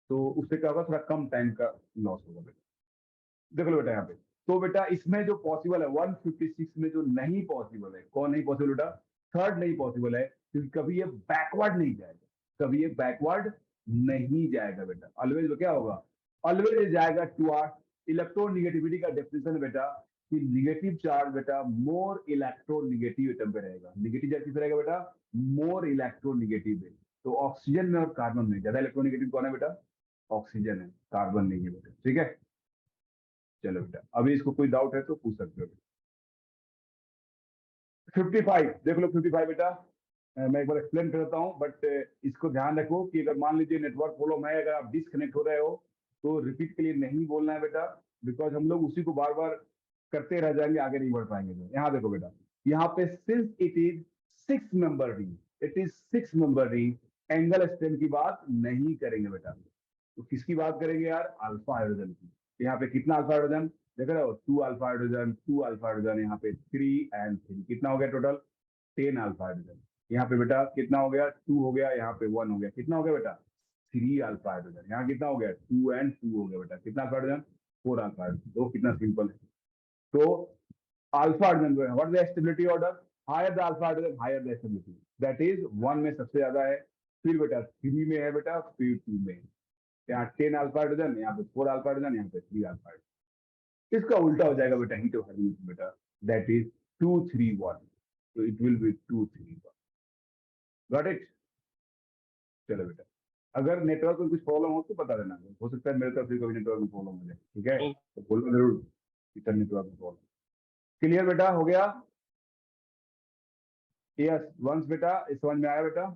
तो उससे क्या होगा, थोड़ा कम टाइम का लॉस होगा बेटा। देख लो बेटा यहाँ पे, तो बेटा इसमें जो पॉसिबल है 156 में जो नहीं पॉसिबल है, कौन नहीं पॉसिबल बेटा, थर्ड नहीं पॉसिबल है, क्योंकि कभी ये बैकवर्ड नहीं जाएगा, कभी ये बैकवर्ड नहीं जाएगा बेटा। ऑलवेज क्या होगा, ऑलवेज जाएगा टुवर्ड्स इलेक्ट्रोनिगेटिविटी का डेफिनेशन है बेटा कि निगेटिव चार्ज बेटा मोर इलेक्ट्रोनिगेटिव एटम पे रहेगा, नेगेटिव चार्ज किस रहेगा बेटा, मोर इलेक्ट्रोनिगेटिव है। तो ऑक्सीजन में और कार्बन में ज्यादा इलेक्ट्रोनिगेटिव कौन है बेटा, ऑक्सीजन है, कार्बन नहीं है बेटा, ठीक है। चलो बेटा अभी इसको कोई डाउट है तो पूछ सकते हो। 55 देख लो, 55 बेटा मैं एक बार एक्सप्लेन करता हूँ, बट इसको ध्यान रखो कि अगर मान लीजिए नेटवर्क प्रॉब्लम है, अगर आप डिस्कनेक्ट हो रहे हो तो रिपीट के लिए नहीं बोलना है बेटा, बिकॉज हम लोग उसी को बार बार करते रह जाएंगे, आगे नहीं बढ़ पाएंगे। यहाँ देखो बेटा, यहाँ पे since it is 6 member ring, it is 6 member ring, angle strength की बात नहीं करेंगे बेटा, तो किसकी बात करेंगे यार, अल्फा हाइड्रोजन की। यहाँ पे कितना अल्फा हाइड्रोजन देख रहे हो, 2 अल्फा हाइड्रोजन, 2 अल्फा हाइड्रोजन, यहाँ पे 3 एंड 3, कितना हो गया टोटल 10 अल्फा हाइड्रोजन। यहाँ पे बेटा कितना हो गया, 2 हो गया, यहाँ पे 1 हो गया, कितना हो गया बेटा 3 अल्फा हाइड्रोजन। यहाँ कितना हो गया 2 एंड 2 हो गया बेटा, कितना अल्फा हाइड्रोजन 4 अल्फा हाइड्रोजन। तो कितना सिंपल है। तो अल्फा हाइड्रोजन जो है, what is the stability order, higher the alpha hydrogen higher the stability, that is 1 में सबसे ज्यादा है, फिर बेटा 3 में है बेटा, फिर 2 में। यहाँ 10 अल्फा हाइड्रोजन, यहाँ पे 4 अल्फा हाइड्रोजन, यहाँ पे 3 अल्फा हाइड्रोजन। इसका उल्टा हो जाएगा बेटा हीट ऑफ हाइड्रोजन बेटा, दैट इज 2 3 1, तो it will be 2 3 1, got it. चलो बेटा अगर नेटवर्क में कुछ प्रॉब्लम हो तो बता देना, हो सकता है मेरे तरफ से कभी नेटवर्क में प्रॉब्लम हो जाए, ठीक है, तो बोलो जरूर इतना नेटवर्क में प्रॉब्लम। क्लियर बेटा, हो गया, यस वंस बेटा, इस समझ में आया बेटा,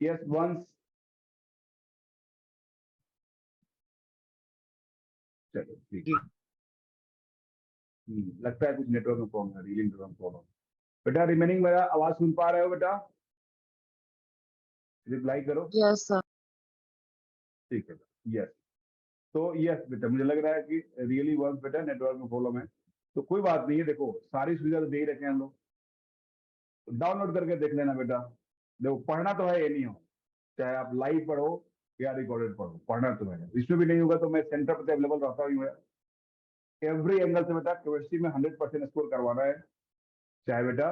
यस वंस। चलो ठीक है, लगता है कुछ नेटवर्क में प्रॉब्लम है, रियली नेटवर्क में प्रॉब्लम। बेटा रिमेनिंग मेरा आवाज सुन पा रहे हो बेटा, रिप्लाई करो, यस सर। ठीक है यस। तो यस बेटा मुझे लग रहा है कि रियली वर्क बेटा, नेटवर्क में प्रॉब्लम है, तो कोई बात नहीं है, देखो सारी सुविधा तो दे ही रखे हैं हम लोग, डाउनलोड करके देख लेना बेटा। देखो पढ़ना तो है ये नहीं हो, चाहे आप लाइव पढ़ो या रिकॉर्डेड पढ़ो, पढ़ना तो है। इसमें भी नहीं होगा तो मैं सेंटर पर अवेलेबल रहता हूँ, एवरी एंगल से बेटा केमिस्ट्री में 100% स्कोर करवाना है, चाहे बेटा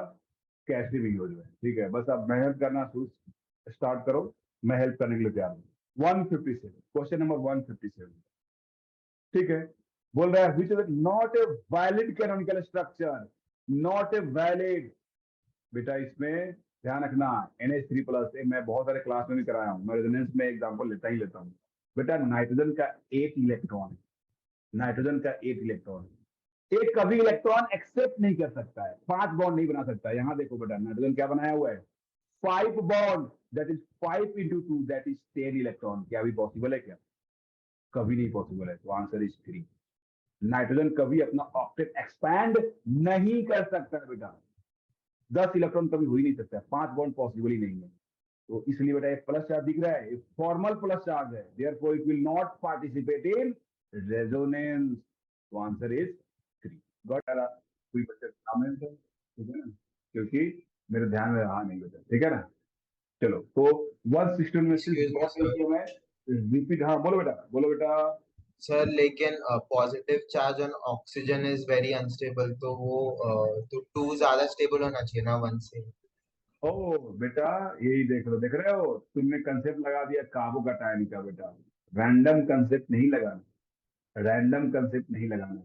कैसे भी हो जाए, ठीक है। बस आप मेहनत करना शुरू स्टार्ट करो, मैं हेल्प करने के लिए तैयार हूँ। 157 क्वेश्चन नंबर 157, ठीक है, बोल रहा है विच is not a valid canonical structure, not a valid. बेटा इसमें ध्यान रखना, NH3+ मैं बहुत सारे क्लास में भी कराया हूँ, मैं रेजोनेंस में एग्जांपल लेता ही लेता हूँ बेटा। नाइट्रोजन का 8 इलेक्ट्रॉन है, नाइट्रोजन का 8 इलेक्ट्रॉन, एक कभी इलेक्ट्रॉन एक्सेप्ट नहीं कर सकता है, 5 बॉन्ड नहीं बना सकता है। यहाँ देखो बेटा नाइट्रोजन क्या बनाया हुआ है, 5 bond, that is 5 into 2 that is 10 electron. क्या भी पॉसिबल है क्या, कभी नहीं पॉसिबल है, तो आंसर इज 3। नाइट्रोजन कभी अपना ऑक्टेट एक्सपैंड नहीं कर सकता है बेटा, 10 इलेक्ट्रॉन कभी हो ही नहीं सकता है, 5 बॉन्ड पॉसिबल ही नहीं है। तो इसलिए बेटा एक प्लस चार्ज दिख रहा है, फॉर्मल प्लस चार्ज है, therefore it will not participate in resonance, तो आंसर इज 3। गॉट, कोई बच्चा कमेंट है, ठीक है ना, क्योंकि मेरे ध्यान में रहा नहीं बेटा, ठीक है ना। चलो तो 116 में से मैं रिपीट, हाँ बोलो बेटा, बोलो बेटा। सर लेकिन positive charge on oxygen is very unstable, तो वो तो 2 ज्यादा स्टेबल होना चाहिए ना 1 से। ओ बेटा यही देख लो, देख रहे हो तुमने कंसेप्ट लगा दिया कार्बोकैटायन का बेटा, रैंडम कंसेप्ट नहीं लगाना, रैंडम कंसेप्ट नहीं लगाना,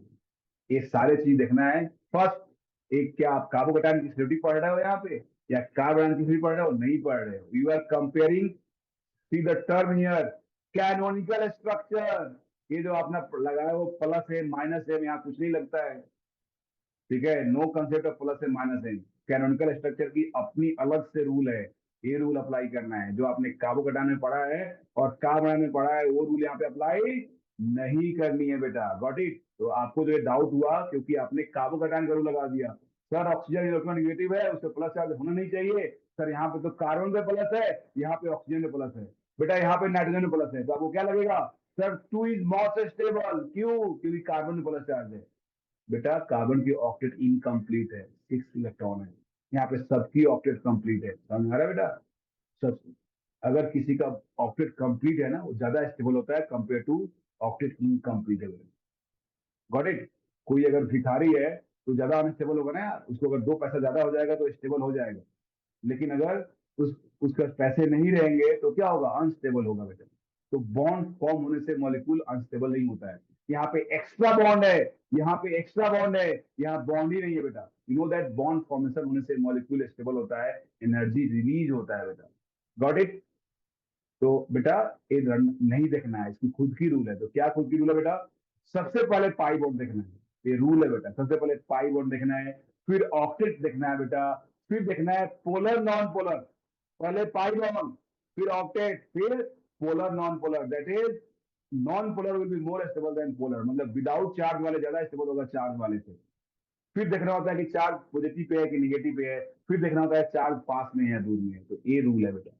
ये सारे चीज देखना है। फर्स्ट एक, क्या आप कार्बोकैटायन की स्टेबिलिटी पढ़ रहे हो यहाँ पे, या कार्बन की स्टेबिलिटी पढ़ रहे हो, नहीं पढ़ रहे हो, you are comparing, see the term here canonical structure. ये जो आपने लगाया वो प्लस है माइनस है, यहाँ कुछ नहीं लगता है, ठीक है, no concept of plus and minus है, कैनोनिकल स्ट्रक्चर की अपनी अलग से रूल है, ये रूल अप्लाई करना है। जो आपने कार्बोकेटायन में पढ़ा है और कार्बन में पढ़ा है वो रूल यहाँ पे अप्लाई नहीं करनी है बेटा। Got it? तो आपको जो डाउट हुआ क्योंकि आपने कार्बोकेटायन का रूल लगा दिया, सर ऑक्सीजन इलेक्ट्रोनेगेटिव है उससे प्लस चार्ज होना नहीं चाहिए, सर यहाँ पे तो कार्बन पे प्लस है, यहाँ पे ऑक्सीजन पे प्लस है, बेटा यहाँ पे नाइट्रोजन पे प्लस है, तो आपको क्या लगेगा? सर 2 इज मोर स्टेबल, क्यों? क्योंकि कार्बन में प्लस चार्ज है। बेटा कार्बन की ऑक्टेट इनकम्प्लीट है, 6 इलेक्ट्रॉन है, यहाँ पे सबकी ऑक्टेट कंप्लीट है। समझ आ रहा है बेटा? सब, अगर किसी का ऑक्टेट कंप्लीट है ना वो ज्यादा स्टेबल होता है कंपेयर टू ऑक्टेट इनकम्प्लीट है। Got it? कोई अगर भिखारी है तो ज्यादा अनस्टेबल होगा ना यार, उसको अगर 2 पैसा ज्यादा हो जाएगा तो स्टेबल हो जाएगा, लेकिन अगर उसका पैसे नहीं रहेंगे तो क्या होगा? अनस्टेबल होगा बेटा। तो बॉन्ड फॉर्म होने से मॉलिक्यूल अनस्टेबल नहीं होता है। यहाँ पे एक्स्ट्रा बॉन्ड है, यहाँ पे एक्स्ट्रा बॉन्ड है, यहाँ बॉन्ड ही नहीं है बेटा। You know that bond formation होने से मॉलिक्यूल स्टेबल होता है, एनर्जी रिलीज होता है बेटा। Got it? तो बेटा ये नहीं देखना है, इसकी खुद की रूल है। तो क्या खुद की रूल है बेटा? सबसे पहले पाई बॉन्ड देखना है, ये रूल है बेटा। सबसे पहले पाई बॉन्ड देखना है, फिर ऑक्टेट देखना है बेटा, फिर देखना है पोलर नॉन पोलर। पहले पाई बॉन्ड, फिर ऑक्टेट, फिर polar non polar. That is non polar will be more stable then polar, मतलब विदाउट चार्ज वाले ज्यादा स्टेबल होगा चार्ज वाले से। फिर देखना होता है कि चार्ज पॉजिटिव पे है कि निगेटिव पे है, फिर देखना होता है चार्ज पास में है दूर में है। तो ये रूल है बेटा।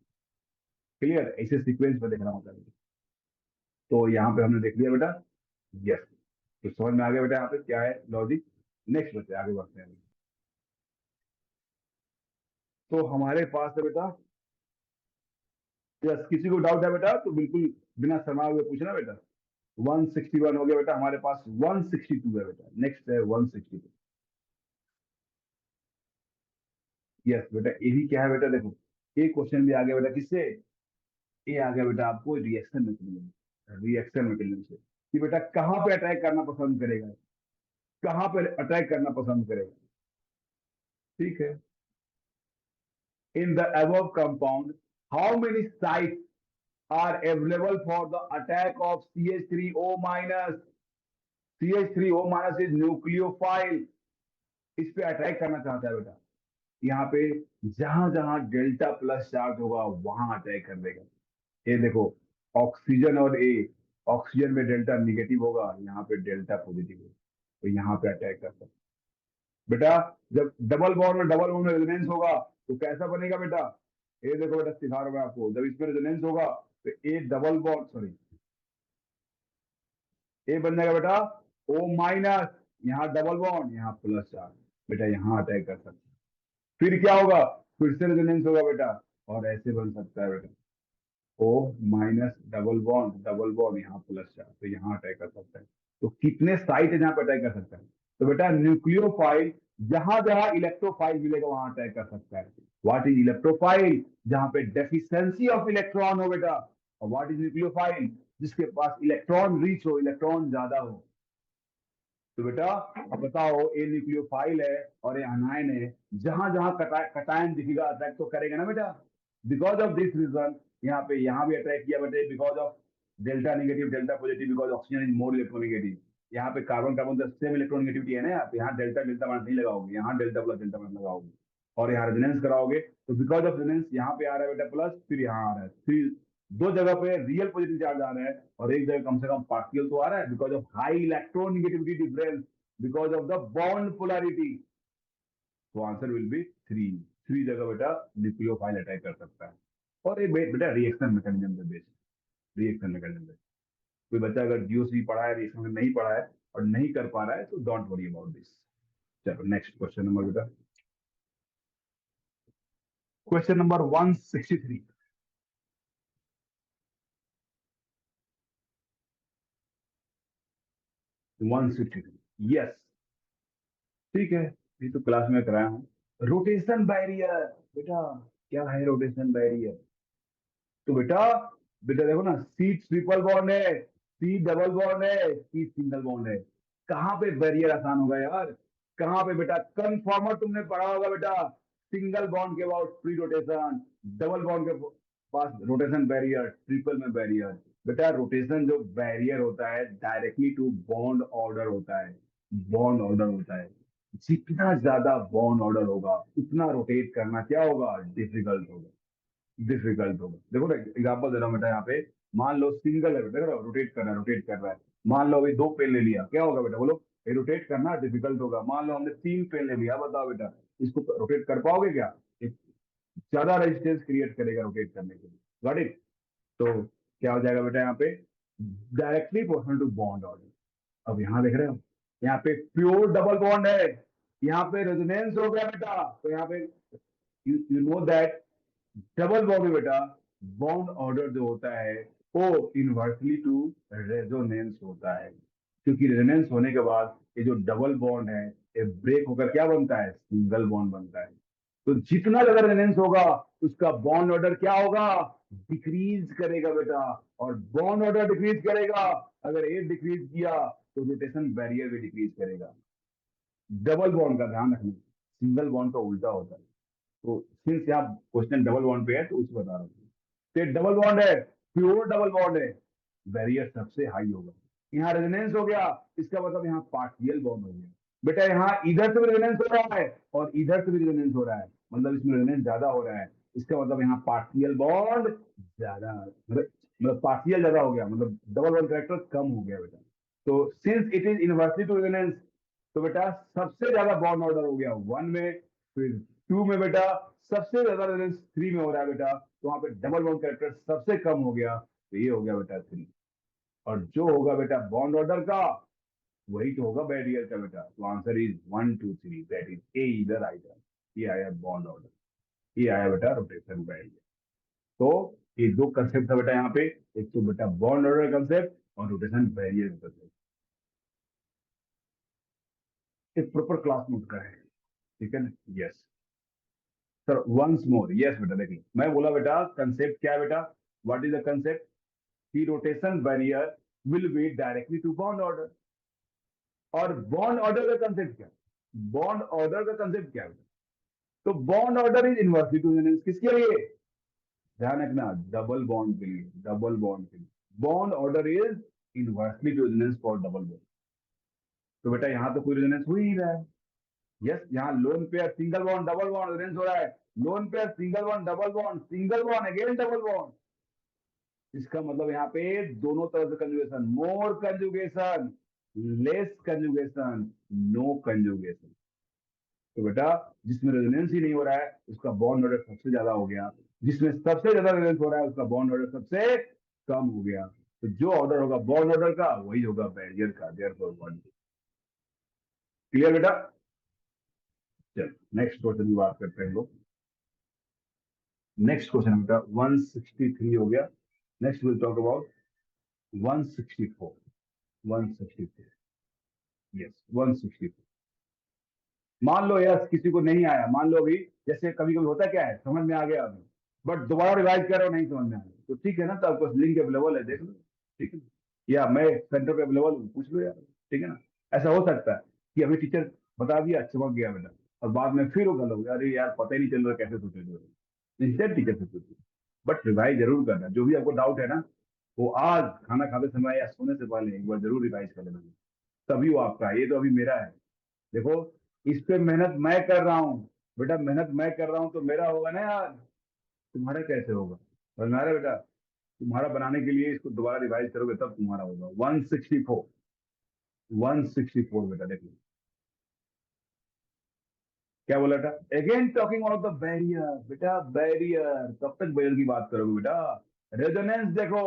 क्लियर? ऐसे सीक्वेंस में देखना होता है। तो यहाँ पे हमने देख लिया बेटा। यस, तो समझ में आ गया बेटा यहाँ पे क्या है लॉजिक। नेक्स्ट बच्चे आगे बढ़ते हैं। तो हमारे पास है बेटा, यस, किसी को डाउट है बेटा तो बिल्कुल बिना शर्माए हुए पूछना बेटा। 161 हो गया बेटा, हमारे पास 162 है बेटा। नेक्स्ट है 162। यस बेटा, ये भी क्या है बेटा? देखो एक क्वेश्चन भी आ गया बेटा, किससे? ये आ गया बेटा आपको रिएक्शन मैकेनिज्म, रिएक्शन मैकेनिज्म से कि बेटा कहाँ पे अटैक करना पसंद करेगा, कहाँ पे अटैक करना पसंद करेगा। ठीक है, in the above compound, how many sites are available for the attack of CH3O minus? CH3O minus is nucleophile, इस पे अटैक करना चाहता है बेटा। यहाँ पे जहां जहां डेल्टा प्लस चार्ज होगा वहां अटैक कर देगा। ये देखो, ऑक्सीजन और ए, ऑक्सीजन में डेल्टा निगेटिव होगा, यहाँ पे डेल्टा पॉजिटिव होगा, तो यहाँ पे अटैक कर सकता है बेटा। जब डबल बॉन्ड में रेजोनेंस होगा तो कैसा बनेगा बेटा? ये देखो बेटा, सिखा रहा हूं मैं आपको। जब इसमें रेजोनेंस होगा तो ए डबल बॉन्ड, सॉरी, ए बन जाएगा बेटा O माइनस, यहाँ डबल बॉन्ड, यहाँ प्लस चार्ज, बेटा यहाँ अटैक कर सकता है। फिर क्या होगा? फिर से रेजोनेंस होगा बेटा और ऐसे बन सकता है बेटा, O माइनस डबल बॉन्ड यहाँ प्लस चार्ज, तो यहाँ अटैक कर सकता है। तो कितने साइट है जहाँ पे अटैक कर सकता है? तो बेटा न्यूक्लियोफाइल, जहां जहां इलेक्ट्रोफाइल मिलेगा वहां अटैक कर सकता है। What is electrophile? जहां पे डेफिशिएंसी ऑफ इलेक्ट्रॉन हो बेटा। और व्हाट इज न्यूक्लियोफाइल? जिसके पास इलेक्ट्रॉन रीच हो, इलेक्ट्रॉन ज्यादा हो। तो बेटा अब बताओ, ये न्यूक्लियोफाइल है और ये अनायन है, जहां जहां कटायन दिखेगा अटैक तो करेगा ना बेटा। बिकॉज ऑफ दिस रीजन यहाँ पे यहाँ भी अटैक किया बेटे, because of delta negative delta positive, because oxygen is more electronegative. यहाँ पे कार्बन कार्बन तो सेम इलेक्ट्रोनेगेटिविटी है ना, यहाँ पे यहाँ डेल्टा डेल्टा माइनस नहीं लगाओगे, यहाँ डेल्टा प्लस डेल्टा माइनस लगाओगे और यहाँ रेजोनेंस कराओगे। तो बिकॉज ऑफ रेजोनेंस यहाँ पे आ रहा है बेटा प्लस, फिर यहाँ आ रहा है, फिर 2 जगह पे रियल पॉजिटिव चार्ज आ रहा है और एक जगह कम से कम पार्टिकल तो आ रहा है, because of high electronegativity difference, because of the bond polarity. तो आंसर विल बी 3। 3 जगह बेटा न्यूक्लियोफाइल अटैक कर सकता है। और ये बेटा रिएक्शन मैकेनिज्म पे बेस्ड, रिएक्शन मैकेनिज्म पे। कोई बच्चा अगर जीओसी पढ़ा है, रिएक्शन नहीं पढ़ा है और नहीं कर पा रहा है तो डोंट वरी अबाउट दिस। चलो नेक्स्ट क्वेश्चन नंबर बेटा, क्वेश्चन नंबर 163। यस, ठीक है, ये तो क्लास में कराया हूँ। रोटेशन बैरियर, बेटा क्या है रोटेशन बैरियर? तो बेटा बेटा देखो ना, सी ट्रिपल बॉन्ड है, सी डबल बॉन्ड है, सी सिंगल बॉन्ड है, कहाँ पे बैरियर आसान होगा यार? कहाँ पे बेटा? कन्फॉर्मर तुमने पढ़ा होगा बेटा, सिंगल बॉन्ड के बाद फ्री रोटेशन, डबल बॉन्ड के पास रोटेशन बैरियर, ट्रिपल में बैरियर। बेटा रोटेशन जो बैरियर होता है डायरेक्टली टू बॉन्ड ऑर्डर होता है, बॉन्ड ऑर्डर होता है। जितना ज्यादा बॉन्ड ऑर्डर होगा उतना रोटेट करना क्या होगा, डिफिकल्ट होगा, डिफिकल्ट होगा। देखो ना एग्जाम्पल दे रहा हूँ बेटा, यहाँ पे मान लो सिंगल है बेटा, रोटेट कर रहा है, रोटेट कर रहा है। मान लो अभी 2 पेन ले लिया, क्या होगा बेटा बोलो, ये रोटेट करना डिफिकल्ट होगा। मान लो हमने 3 पेन ले लिया, बताओ बेटा इसको रोटेट कर पाओगे क्या? एक ज्यादा रेजिस्टेंस क्रिएट करेगा रोटेट करने के लिए। Got it? तो क्या हो जाएगा बेटा यहाँ पे, directly proportional to bond order. अब यहाँ देख रहे हो, यहाँ पे प्योर डबल बॉन्ड है, यहाँ पे रेजोनेंस हो गया बेटा। तो यहाँ पे you know that double bond में बेटा बॉन्ड ऑर्डर जो होता है वो इनवर्सली टू रेजोनेंस होता है, क्योंकि रेजोनेंस होने के बाद ये जो डबल बॉन्ड है ये ब्रेक होकर क्या बनता है, सिंगल बॉन्ड बनता है। तो जितना ज्यादा रेजोनेंस होगा उसका बॉन्ड ऑर्डर क्या होगा, डिक्रीज करेगा बेटा। और बॉन्ड ऑर्डर डिक्रीज करेगा, अगर ये डिक्रीज किया तो रोटेशन बैरियर भी डिक्रीज करेगा। डबल बॉन्ड का ध्यान रखना, सिंगल बॉन्ड का उल्टा होता है। तो सिंस यहाँ क्वेश्चन डबल बॉन्ड पे है तो उसको बता रहा हूँ। तो डबल बॉन्ड है, प्योर डबल बॉन्ड है, बैरियर सबसे हाई होगा। यहाँ रेजोनेंस हो गया, इसका मतलब यहाँ पार्शियल बॉन्ड हो गया बेटा। यहाँ इधर से भी रेजोनेंस हो रहा है और इधर से भी रेजोनेंस हो रहा है, मतलब इसमें रेजोनेंस ज्यादा हो रहा है। इसका मतलब यहाँ पार्शियल बॉन्ड ज्यादा, मतलब पार्शियल ज्यादा हो गया, मतलब डबल बॉन्ड कैरेक्टर कम हो गया बेटा। तो since it is inversely to resonance, तो बेटा सबसे ज्यादा बॉन्ड ऑर्डर हो गया 1 में, फिर 2 में बेटा सबसे ज्यादा रेजोनेंस 3 में हो रहा है बेटा। तो वहां पे डबल बॉन्ड कैरेक्टर सबसे कम हो गया, तो ये हो गया बेटा 3। और जो होगा बेटा बॉन्ड ऑर्डर का वही तो होगा बैरियर का बेटा। तो answer is 1 2 3, that is a इधर आएगा। ये आया बॉन्ड ऑर्डर, ये आया बेटा रोटेशन बैरियर। तो ये 2 कंसेप्ट था बेटा यहाँ पे, एक तो बेटा बॉन्ड ऑर्डर कंसेप्ट और रोटेशन बैरियर कंसेप्ट। एक प्रॉपर क्लास नोट का है, ठीक है ना? Yes sir, once more, yes बेटा। देखिए मैं बोला बेटा कंसेप्ट क्या है बेटा, व्हाट इज द कंसेप्ट, की rotation barrier will be directly to bond order. और बॉन्ड ऑर्डर का कंसेप्ट क्या, बॉन्ड ऑर्डर का कंसेप्ट क्या है? तो bond order is inversely to resonance, किसके लिए, ध्यान रखना, डबल बॉन्ड के लिए, डबल बॉन्ड के लिए bond order is inversely to resonance for double bond. तो बेटा यहाँ तो कोई रेजोनेंस हो ही नहीं रहा है। यस, यहाँ lone pair single bond double bond resonance हो रहा है, lone pair single bond double bond, single bond again double bond. इसका मतलब यहाँ पे दोनों तरफ से conjugation, more conjugation, less conjugation, no conjugation. तो बेटा जिसमें रेजोनेंस ही नहीं हो रहा है उसका बॉन्ड ऑर्डर सबसे ज्यादा हो गया, जिसमें सबसे ज्यादा रेजोनेंस हो रहा है उसका बॉन्ड ऑर्डर सबसे कम हो गया। तो जो ऑर्डर होगा बॉन्ड ऑर्डर का वही होगा बैरियर का, देयरफॉर बॉन्ड। क्लियर बेटा? चल नेक्स्ट क्वेश्चन की बात करते हैं लोग। नेक्स्ट क्वेश्चन बेटा 163 हो गया। Next will talk about 164, 164, yes 164। मान लो यस किसी को नहीं आया, मान लो अभी जैसे कभी कभी होता क्या है, समझ में आ गया अभी बट दोबारा रिवाइज कर रहा हूँ नहीं समझ में आ रहा, तो ठीक है ना, तो आपको लिंक अवेलेबल है, देख लो, ठीक है। या मैं सेंटर पे अवेलेबल हूँ, पूछ लो यार, ठीक है ना। ऐसा हो सकता है कि अभी टीचर बता दिया, चमक गया बेटा, और बाद में फिर वो गल हो गया, अरे यार पता ही नहीं चल रहा कैसे सोचे जो, इंस्टेंट टीचर से पूछिए। बट रिवाइज जरूर करना, जो भी आपको डाउट है ना वो आज खाना खाते समय या सोने से पहले एक बार जरूर रिवाइज कर लेना, तभी वो आपका है। ये तो अभी मेरा है, देखो इस पे मेहनत मैं कर रहा हूँ बेटा, मेहनत मैं कर रहा हूँ तो मेरा होगा ना यार, तुम्हारा कैसे होगा? समझ में आ रहा है बेटा? तुम्हारा बनाने के लिए इसको दोबारा रिवाइज करोगे तब तुम्हारा होगा। 164, 164 बेटा देखो क्या बोला था, again talking about the barrier. बेटा बैरियर कब तक बैरियर की बात करोगे बेटा, रेजोनेंस देखो,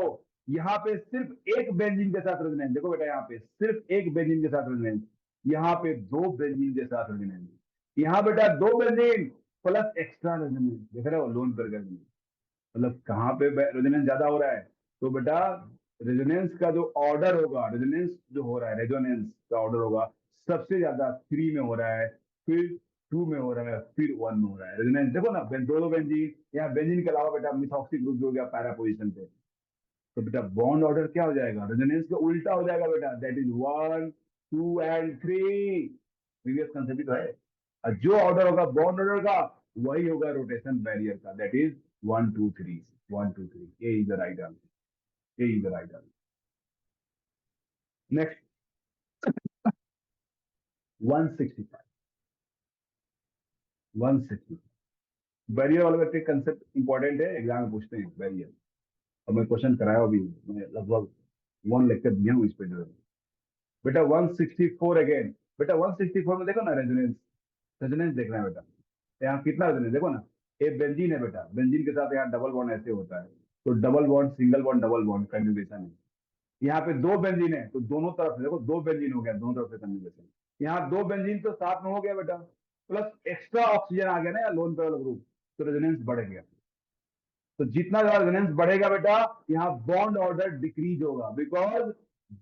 यहाँ पे सिर्फ एक बेंजीन के साथ रेजोनेंस, देखो बेटा यहाँ पे सिर्फ एक बेंजीन के साथ रेजोनेंस, यहाँ पे 2 बेंजीन के साथ रेजोनेंस, यहाँ बेटा 2 बेंजीन प्लस एक्स्ट्रा रेजोनेंस, देख रहे हो लोन पर रेजोनेंस, मतलब कहाँ पे रेजोनेंस ज्यादा हो रहा है। तो बेटा रेजोनेंस का जो ऑर्डर होगा, रेजोनेंस जो हो रहा है, रेजोनेंस का ऑर्डर होगा सबसे ज्यादा 3 में हो रहा है, फिर 2 में हो रहा है, फिर 1 में हो रहा है। रेजोनेंस देखो ना, दो बेंजीन, यहाँ बेंजीन के अलावा बेटा मिथॉक्सी ग्रुप जो हो गया पैरा पोजिशन पे, तो बेटा बॉन्ड ऑर्डर क्या हो जाएगा, रेजोनेंस का उल्टा हो जाएगा बेटा, that is 1 2 and 3। Previous concept है। और जो ऑर्डर होगा बॉन्ड ऑर्डर का वही होगा रोटेशन बैरियर का, that is 1 2 3, 1 2 3, A is the right answer, A is the right answer. Next 165, 160। Barrier वाला बेटे कंसेप्ट इंपॉर्टेंट है, एग्जाम में पूछते हैं बैरियर, और मैं क्वेश्चन कराया भी हूँ, मैं लगभग 1 लेक्चर दिया हूँ इस पे जो है। बेटा 164 अगेन, बेटा 164 में देखो ना रेजोनेंस, रेजोनेंस देखना है बेटा, यहाँ कितना रेजोनेंस देखो ना, एक बेंजीन है बेटा, बेंजीन के साथ यहाँ डबल बॉन्ड ऐसे होता है, तो double bond single bond double bond conjugation है। यहाँ पे दो बेंजीन है तो दोनों तरफ से देखो, दो बेंजीन हो गया, दोनों तरफ से कंजुगेशन। यहाँ दो बेंजीन तो साथ में हो गया बेटा, प्लस एक्स्ट्रा ऑक्सीजन आ गया ना लोन पेयर ग्रुप, तो रेजोनेंस बढ़ गया। तो जितना ज्यादा रेजोनेंस बढ़ेगा बेटा, यहाँ बॉन्ड ऑर्डर डिक्रीज होगा, because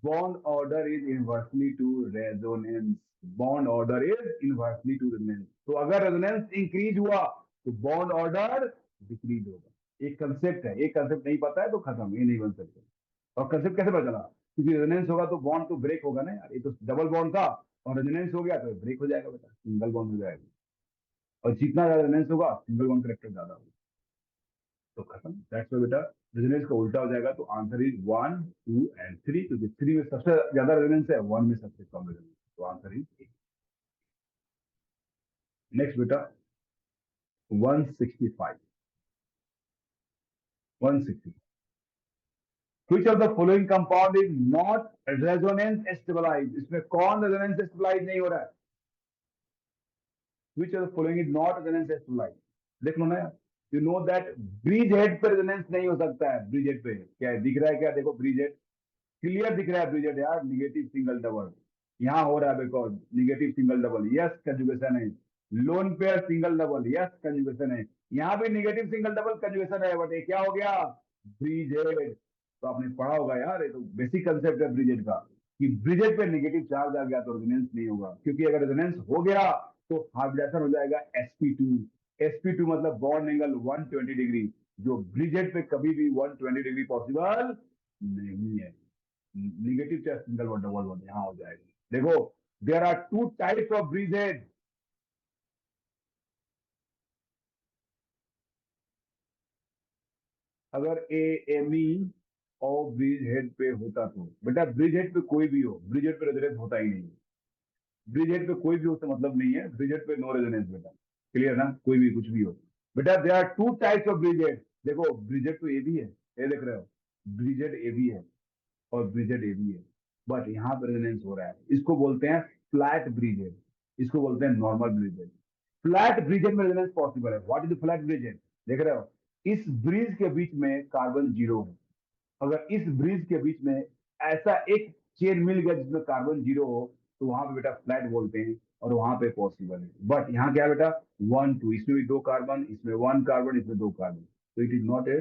bond order is inversely to resonance, bond order is inversely to resonance. तो अगर रेजोनेंस इंक्रीज हुआ तो बॉन्ड ऑर्डर डिक्रीज होगा। एक कंसेप्ट है, एक कंसेप्ट नहीं पता है तो खत्म, ये नहीं बन सकते। और कंसेप्ट कैसे पता चला, क्योंकि रेजोनेंस होगा तो बॉन्ड तो ब्रेक होगा ना यार, ये तो डबल बॉन्ड था और रेजोनेंस हो गया तो ब्रेक हो जाएगा बेटा, सिंगल बॉन्ड हो जाएगा। और जितना ज्यादा रेजोनेंस होगा सिंगल बॉन्ड करेक्टर ज्यादा होगा, तो खत्म। दैट्स व्हाई बेटा रेजोनेंस का उल्टा हो जाएगा, तो आंसर इज 1 2 एंड 3, क्योंकि 3 में सबसे ज्यादा रेजोनेंस है, 1 में सबसे कम रेजोनेंस, तो आंसर इज 8। नेक्स्ट बेटा 165, 160, which of the following compound is not resonance stabilized, इसमें कौन रेजोनेंस स्टेबलाइज नहीं हो रहा है, which of the following is not resonance stabilized, देख लो ना यार, you know that bridge head पे रेजोनेंस नहीं हो सकता है, ब्रिज हेड पे क्या है दिख रहा है, क्या देखो ब्रिज हेड क्लियर दिख रहा है, ब्रिज हेड यार, निगेटिव सिंगल डबल यहाँ हो रहा है, because negative single double, yes conjugation है, lone pair single double, yes conjugation है, यहाँ भी निगेटिव सिंगल डबल कंजुगेशन है, बट ये क्या हो गया, ब्रिज हेड। तो आपने पढ़ा होगा यार, ये तो बेसिक कंसेप्ट है ब्रिज हेड का, कि ब्रिज हेड पे निगेटिव चार्ज आ गया तो रेजोनेंस नहीं होगा, क्योंकि अगर रेजोनेंस हो गया तो हाइब्रिडेशन हो जाएगा sp2, sp2 मतलब बॉन्ड एंगल 120 डिग्री, जो ब्रिज हेड पे कभी भी 120 डिग्री पॉसिबल नहीं है। Negative charge single one double one यहाँ हो जाएगा। देखो there are two types of bridge head, अगर एएमई और ब्रिज हेड पे होता तो बेटा, ब्रिज हेड पे कोई भी हो, ब्रिज हेड पे रेजोनेंस होता ही नहीं है, ब्रिज हेड पे कोई भी हो तो मतलब नहीं है, ब्रिज हेड पे नो रेजोनेंस बेटा, क्लियर ना, कोई भी कुछ भी हो बेटा। There are two types of bridge head, देखो ब्रिज हेड तो ए भी है, ये देख रहे हो, ब्रिज हेड ए भी है और ब्रिज हेड ए भी है, बट यहाँ पे रेजोनेंस हो रहा है, इसको बोलते हैं फ्लैट ब्रिज हेड, इसको बोलते हैं normal bridge head. Flat bridge head में रेजोनेंस पॉसिबल है, what is the flat bridge head, देख रहे हो, इस ब्रिज के बीच में कार्बन जीरो है, अगर इस ब्रिज के बीच में ऐसा एक चेन मिल गया जिसमें कार्बन जीरो हो, तो वहां पे बेटा फ्लैट बोलते हैं, और वहां पे पॉसिबल है। बट यहाँ क्या है बेटा, 1 2, इसमें भी 2 कार्बन, इसमें 1 कार्बन, इसमें 2 कार्बन, तो it is not a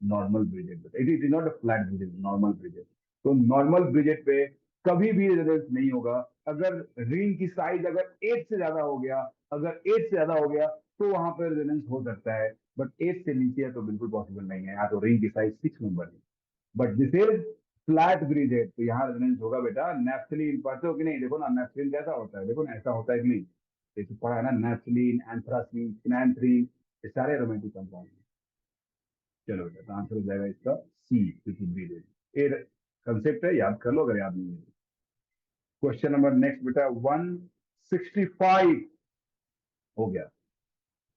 normal Bridget, it is not a flat Bridget, normal Bridget. तो नॉर्मल ब्रिजेट पे कभी भी रेजोनेंस नहीं होगा, अगर रिंग की साइज अगर 8 से ज्यादा हो गया, अगर 8 से ज्यादा हो गया तो वहां पर रेजोनेंस हो सकता है, बट 8 से नीचे है तो बिल्कुल पॉसिबल नहीं है, यहाँ तो रिंग की साइज 6 नंबर है। But this is flat bridge है, तो यहाँ रेजोनेंस होगा बेटा। नेफ्थलीन पढ़ते हो कि नहीं, देखो ना नेफ्थलीन कैसा होता है, देखो ना ऐसा होता है कि नहीं, जैसे पढ़ा है ना, नेफ्थलीन, एंथ्रासीन, फिनान्थ्रीन, ये सारे रोमांटिक कंपाउंड हैं। चलो बेटा, तो आंसर हो जाएगा इसका सी, क्योंकि ब्रिज है, ये कंसेप्ट है, याद कर लो अगर याद नहीं है। क्वेश्चन नंबर नेक्स्ट बेटा 165 हो गया,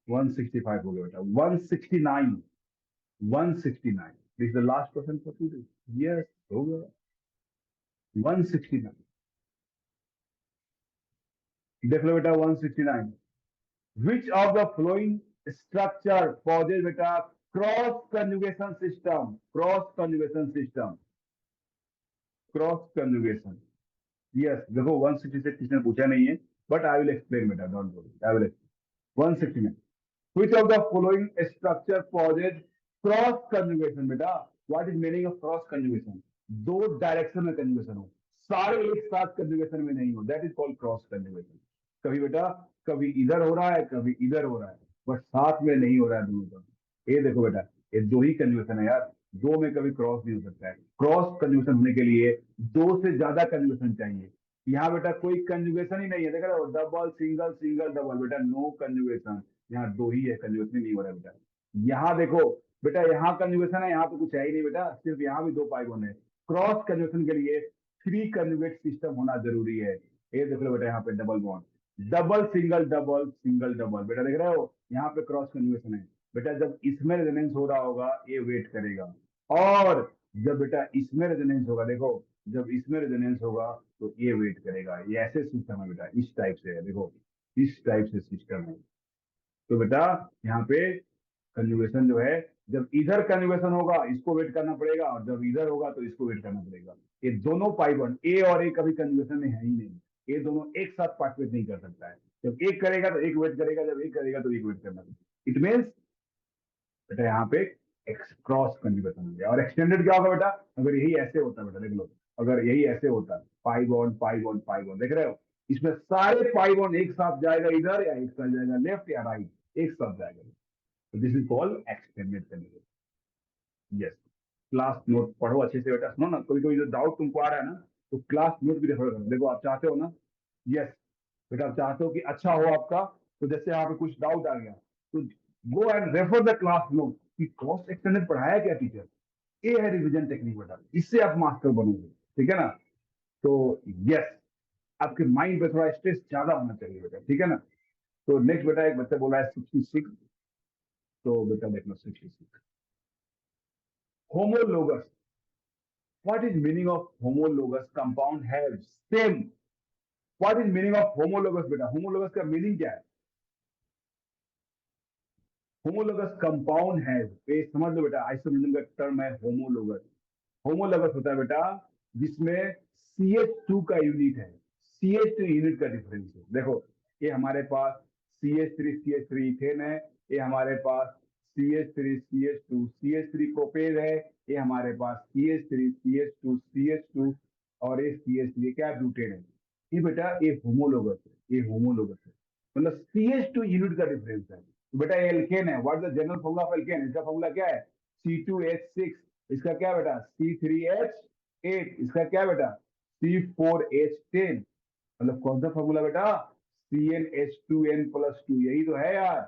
165 हो गया बेटा, 169, 169, this is the last question for today, yes हो गया 169। देख लो बेटा 169, which of the following structure possess बेटा cross conjugation system, cross conjugation system, cross conjugation, yes देखो 166 किसी ने पूछा नहीं है, बट आई विल एक्सप्लेन बेटा, don't worry, I will explain. 169, which of the following structure possess cross conjugation बेटा, what is meaning of cross conjugation, दो डायरेक्शन में कंजुगेशन हो, सारे एक साथ कंजुगेशन में नहीं हो, that is called cross conjugation. कभी बेटा कभी इधर हो रहा है, कभी इधर हो रहा है, बट साथ में नहीं हो रहा है दोनों का। ये देखो बेटा, ये दो ही कंजुगेशन है यार, दो में कभी क्रॉस नहीं हो सकता है, क्रॉस कंजुगेशन होने के लिए दो से ज्यादा कंजुगेशन चाहिए। यहाँ बेटा कोई कंजुगेशन ही नहीं है, देख रहे हो, डबल सिंगल सिंगल डबल, बेटा नो कंजुगेशन, यहाँ दो ही है, कंजुगेशन नहीं हो रहा है बेटा। यहाँ देखो बेटा, यहाँ कंजुगेशन है, यहाँ तो कुछ है ही नहीं बेटा, सिर्फ यहाँ भी दो पाई बॉन्ड है। क्रॉस कंजुगेशन के लिए 3 कंजुगेट सिस्टम होना जरूरी है। ये देख लो बेटा, यहाँ पे double bond, double single double single double, बेटा देख रहे हो यहाँ पे क्रॉस कन्जुगेशन है। बेटा जब इसमें रेजोनेंस हो रहा होगा ये वेट करेगा, और जब बेटा इसमें रेजोनेंस होगा, देखो जब इसमें रेजोनेंस होगा तो ये वेट करेगा। ये ऐसे सिस्टम है बेटा, इस टाइप से है, देखो इस टाइप से सिस्टम है। तो बेटा यहाँ पे कंजुगेशन जो है, जब इधर कंजुगेशन होगा इसको वेट करना पड़ेगा, और जब इधर होगा तो इसको वेट करना पड़ेगा। ये दोनों पाई बॉन्ड ए और ए कभी कंजुगेशन में है ही नहीं, ये दोनों एक साथ पार्टिसिपेट नहीं कर सकता है। जब एक करेगा तो एक वेट करेगा, जब एक करेगा तो एक वेट करना पड़ेगा। इट मीन्स बेटा यहाँ पे क्रॉस कंजुगेशन हो गया। और एक्सटेंडेड क्या होगा बेटा, अगर यही ऐसे होता बेटा, देख लो अगर यही ऐसे होता, pi bond pi bond pi bond, देख रहे हो इसमें सारे पाई बॉन्ड एक साथ जाएगा इधर, या एक साथ जाएगा लेफ्ट या राइट, एक साथ जाएगा। तो this is called extended conjugation. Yes, class note पढ़ो अच्छे से बेटा, सुनो ना, कोई कोई जो डाउट तुमको आ रहा है ना, तो क्लास नोट भी रेफर करो। देखो आप चाहते हो ना, यस बेटा आप चाहते हो कि अच्छा हो आपका, तो जैसे यहाँ पे कुछ डाउट आ गया तो go and refer the class note कि क्रॉस एक्सटेंडेड पढ़ाया क्या टीचर, ये है रिवीजन टेक्निक बेटा, इससे आप मास्टर बनोगे, ठीक है ना। तो यस, आपके माइंड पे थोड़ा स्ट्रेस ज्यादा होना चाहिए बेटा, ठीक है ना। तो नेक्स्ट बेटा एक बच्चा बोला है 66, तो बेटा देख लो 66 homologous. What is meaning of homologous compound have same? What is meaning of homologous बेटा, homologous का मीनिंग क्या है? homologous compound है, ये समझ लो बेटा, आइसोमरिज्म का टर्म है homologous। homologous होता है बेटा जिसमें CH2 का यूनिट है, CH2 यूनिट का डिफरेंस है। देखो ये हमारे पास CH3 इथेन है, ये हमारे पास CH3 प्रोपेन है, ये हमारे पास CH2 और ये CH3 क्या ब्यूटेन है। ये बेटा ये होमोलोगस है, ये होमोलोगस है, मतलब CH2 यूनिट का डिफरेंस है। तो बेटा ये एल्केन है, what is the general formula of alkene, इसका फॉर्मूला क्या है C2H6, इसका क्या बेटा C3H8, इसका क्या बेटा C4H10, मतलब कौन सा फॉर्मूला बेटा CnH2n+2, यही तो है यार।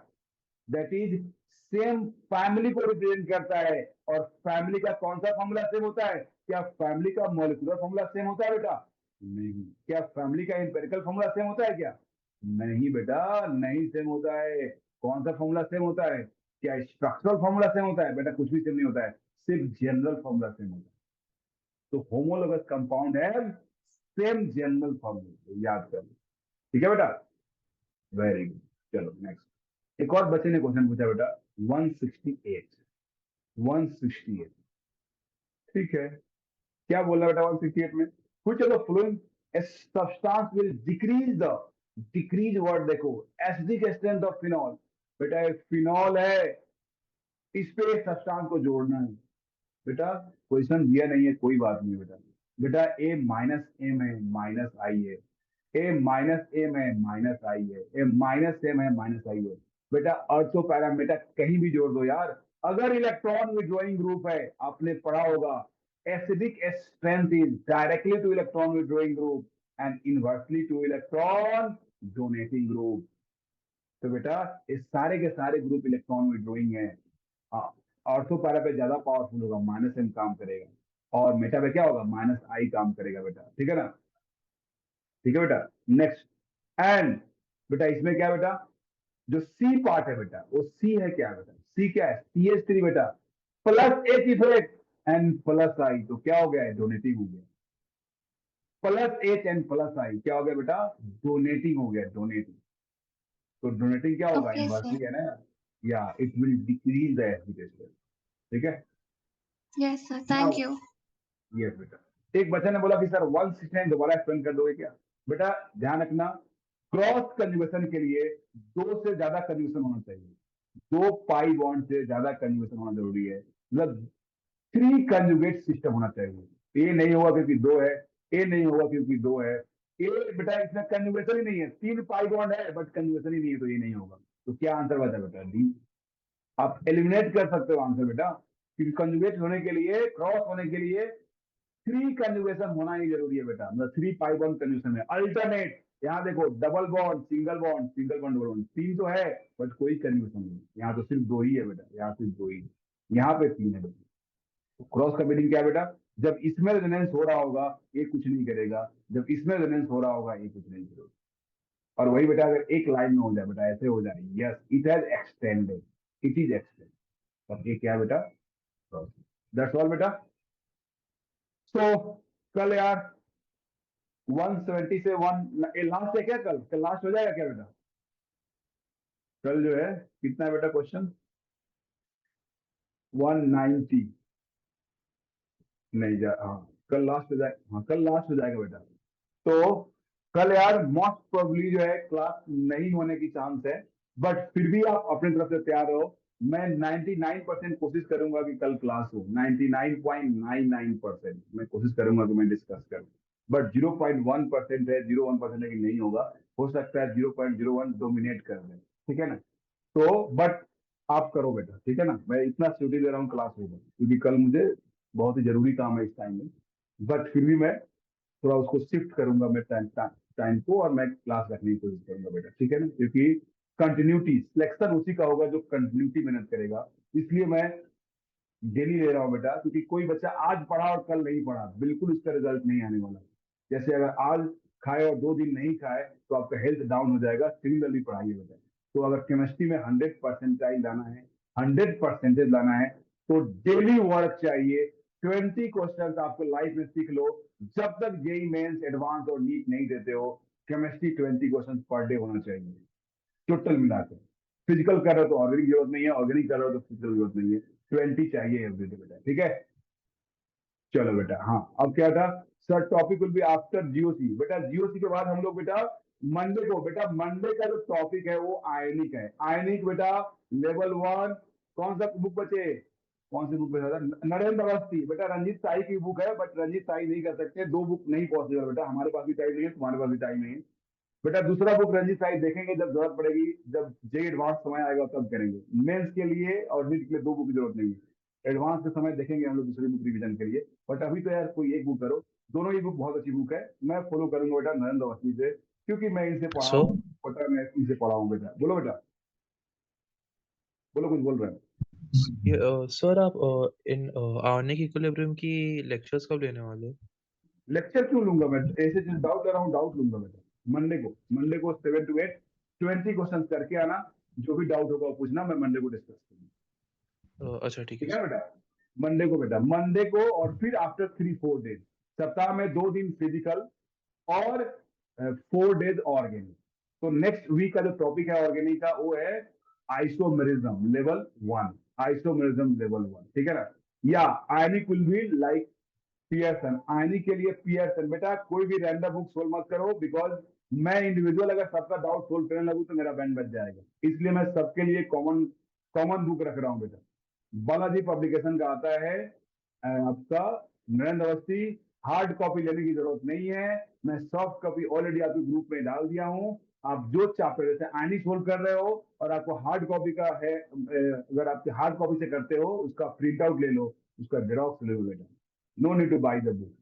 दैट इज सेम फैमिली को रिप्रेजेंट करता है। और फैमिली का कौन सा फॉर्मूला सेम होता है, क्या फैमिली का मॉलिक्यूलर फॉर्मूला सेम होता है बेटा, नहीं। क्या फैमिली का एम्पिरिकल फॉर्मूला सेम होता है क्या, नहीं बेटा, नहीं सेम होता है। कौन सा फॉर्मूला सेम होता है, क्या स्ट्रक्चरल फॉर्मूला सेम होता है, बेटा कुछ भी सेम नहीं होता है, सिर्फ जनरल फॉर्मूला सेम होता है। तो होमोलोगस कंपाउंड है सेम जनरल फॉर्मूला, याद कर लो, ठीक है बेटा, वेरी गुड। चलो नेक्स्ट, एक और बच्चे ने क्वेश्चन पूछा बेटा 168, ठीक है, क्या बोला बेटा 168 में, कुछ the following substance will decrease word, देखो एसिडिक स्ट्रेंथ ऑफ फिनॉल, बेटा एक फिनॉल है, इस पे सब्सटेंस को जोड़ना है। बेटा क्वेश्चन दिया नहीं है, कोई बात नहीं बेटा, बेटा A माइनस एम है माइनस आई है, A माइनस एम है माइनस आई है, A माइनस एम है माइनस आई है। बेटा अर्थो पैरामीटर कहीं भी जोड़ दो यार। अगर इलेक्ट्रॉन विड्रॉइंग ग्रुप है, आपने पढ़ा होगा acidic strength is directly two electron withdrawing group and inversely two electron donating group. तो बेटा ये सारे के सारे ग्रुप इलेक्ट्रॉन विड्रॉइंग है। ऑर्थो पैरा पे ज्यादा पावरफुल होगा, माइनस एम काम करेगा, और मेटा पे क्या होगा माइनस आई काम करेगा बेटा, ठीक है ना, ठीक है बेटा। नेक्स्ट, एंड बेटा इसमें क्या बेटा, जो सी पार्ट है बेटा वो सी है क्या बेटा, सी क्या है CH3 बेटा, plus H effect and plus I, तो क्या हो गया है डोनेटिंग हो गया, plus H and plus I क्या हो गया बेटा डोनेटिंग हो गया, डोनेटिंग। तो डोनेटिंग क्या होगा Okay, sir. इनवर्सली है ना, या it will decrease the acid, ठीक है। Yes, sir. Thank you. Yes बेटा, एक बच्चा ने बोला कि सर 169 दोबारा एक्सप्लेन कर दोगे क्या, बेटा ध्यान रखना क्रॉस कंजुगेशन के लिए 2 से ज्यादा कंजुगेशन होना चाहिए, 2 पाई बॉन्ड से ज्यादा कंजुगेशन होना जरूरी है, मतलब 3 कंजुगेट सिस्टम होना चाहिए। ए नहीं होगा क्योंकि 2 है, ए नहीं होगा क्योंकि 2 है, ए बेटा इसमें कंजुगेशन ही नहीं है, 3 पाई बॉन्ड है बट कंजुगेशन ही नहीं है, तो ये नहीं होगा। तो क्या आंसर बचा बेटा डी, आप एलिमिनेट कर सकते हो आंसर बेटा, क्योंकि कंजुगेट होने के लिए, क्रॉस होने के लिए 3 कंजुगेशन होना ही जरूरी है बेटा, मतलब 3 पाई बॉन्ड कंजुगेशन है। अल्टरनेट यहाँ देखो double bond single bond, single bond double bond, 3 तो है बट कोई कंजुगेशन नहीं, यहाँ तो सिर्फ 2 ही है बेटा, यहाँ सिर्फ 2 ही, यहाँ पे 3 है बेटा। तो क्रॉस का मीनिंग क्या है बेटा, जब इसमें रेजोनेंस हो रहा होगा ये कुछ नहीं करेगा, जब इसमें रेजोनेंस हो रहा होगा ये कुछ नहीं करेगा। और वही बेटा अगर एक लाइन में हो जाए बेटा, ऐसे हो जाए, yes it has extended, it is extended, तब ये क्या बेटा, दैट्स ऑल बेटा। सो कल यार 170 से 1 लास्ट है क्या, कल लास्ट हो जाएगा क्या बेटा? कल जो है कितना है बेटा क्वेश्चन, 190 नहीं जा, हाँ कल लास्ट हो जाए, हाँ कल लास्ट हो जाएगा बेटा। तो कल यार मोस्ट प्रोबेबली जो है क्लास नहीं होने की चांस है, बट फिर भी आप अपनी तरफ से तैयार रहो। मैं 99% कोशिश करूंगा कि कल क्लास हो, 99.99% मैं कोशिश करूंगा कि मैं डिस्कस करूं, बट 0.1% है, 0.1% है कि नहीं होगा, हो सकता है 0.01 डोमिनेट कर दे, ठीक है ना। तो बट आप करो बेटा, ठीक है ना, मैं इतना श्योरिटी दे रहा हूँ क्लास होगा, क्योंकि कल मुझे बहुत ही जरूरी काम है इस टाइम में, बट फिर भी मैं थोड़ा उसको शिफ्ट करूंगा मैं टाइम को, और मैं क्लास रखने की कोशिश करूंगा बेटा, ठीक है ना, क्योंकि कंटिन्यूटी सिलेक्शन उसी का होगा जो कंटिन्यूटी मेहनत करेगा। इसलिए मैं डेली ले रहा हूँ बेटा, क्योंकि कोई बच्चा आज पढ़ा और कल नहीं पढ़ा, बिल्कुल इसका रिजल्ट नहीं आने वाला। जैसे अगर आज खाए और 2 दिन नहीं खाए तो आपका हेल्थ डाउन हो जाएगा, सिमिलरली पढ़ाइए बेटा। तो अगर केमिस्ट्री में 100% लाना है, 100% लाना है, तो डेली वर्क चाहिए। 20 क्वेश्चन आपको लाइफ में सीख लो, जब तक जेई मेंस एडवांस और नीट नहीं देते हो, केमिस्ट्री 20 क्वेश्चन पर डे होना चाहिए टोटल मिलाकर। फिजिकल कर रहे हो तो ऑर्गेनिक जरूरत नहीं है, ऑर्गेनिक कर रहे हो तो फिजिकल जरूरत नहीं है, 20 चाहिए एवरीडे बेटा, ठीक है। चलो बेटा, हाँ अब क्या था sir, topic will be after GOC. बेटा जीओसी के बाद हम लोग बेटा मंडे को, बेटा मंडे का जो टॉपिक है वो आयनिक है। आयनिक बेटा लेवल 1, कौन सा बुक बचे, कौन सी बुक बचा था, नरेंद्र अवस्थी। बेटा रंजीत साई की बुक है, बट रंजीत साई नहीं कर सकते, 2 बुक नहीं पॉसिबल बेटा, हमारे पास भी टाइम नहीं है, तुम्हारे पास भी टाइम नहीं है बेटा। दूसरा बुक रंजीत साई देखेंगे जब जरूरत पड़ेगी, जब जे एडवांस समय आएगा तब करेंगे। मेंस के लिए और नीट के लिए 2 बुक की जरूरत नहीं है, एडवांस के समय देखेंगे हम लोग दूसरी बुक रिवीजन के लिए, बट अभी तो यार कोई एक बुक करो। दोनों ही बुक बहुत अच्छी बुक है, मैं फॉलो करूंगा बेटा नरेंद्र अवस्थी से, क्योंकि मैं इनसे पढ़ा सो हूँ, बेटा मैं इनसे पढ़ा हूँ बेटा। बोलो बेटा, बोलो, कुछ बोल रहे हैं। सर आप इन आर्निक इक्विलिब्रियम की लेक्चर्स कब लेने वाले हो? लेक्चर क्यों लूंगा मैं, ऐसे जिस डाउट ले रहा हूँ डाउट लूंगा बेटा। मंडे को 7 to 8 20 क्वेश्चन करके आना, जो भी डाउट होगा वो पूछना, मैं मंडे को डिस्कस करूंगा, अच्छा ठीक है ठीक है बेटा। मंडे को बेटा, मंडे को, और फिर आफ्टर 3-4 डेज, सप्ताह में 2 दिन फिजिकल और 4 डेज ऑर्गेनिक। तो नेक्स्ट वीक का जो टॉपिक है ऑर्गेनिक का वो है आइसोमेरिज्म लेवल 1, आइसोमेरिज्म लेवल 1, ठीक है ना। या आयनिक विल बी लाइक पियर्सन, आयनिक के लिए पियर्सन। बेटा कोई भी रैंडम बुक सोल्व मत करो, बिकॉज मैं इंडिविजुअल अगर सबका डाउट सोल्व करने लगूं तो मेरा बैंड बच जाएगा, इसलिए मैं सबके लिए कॉमन कॉमन बुक रख रहा हूं बेटा। बालाजी पब्लिकेशन का आता है आपका नरेंद्र अवस्थी, हार्ड कॉपी लेने की जरूरत नहीं है, मैं सॉफ्ट कॉपी ऑलरेडी आपके ग्रुप में डाल दिया हूं। आप जो चैप्टर जैसे आयनिक सोल्व कर रहे हो और आपको हार्ड कॉपी का है, अगर आप हार्ड कॉपी से करते हो उसका प्रिंट आउट ले लो, उसका जेरॉक्स ले लो बेटा, no need to buy the book,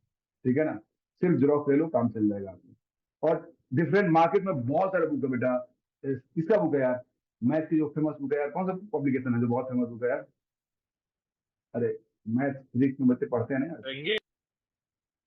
ठीक है ना, सिर्फ जेरॉक्स ले लो, काम चल जाएगा आपको। और डिफरेंट मार्केट में बहुत सारे बुक है बेटा, किसका बुक है यार, मैथ की जो फेमस बुक है यार, कौन सा पब्लिकेशन है जो बहुत फेमस बुक है यार, अरे मैथ फिजिक्स में बच्चे पढ़ते हैं ना यार, रहेंगे।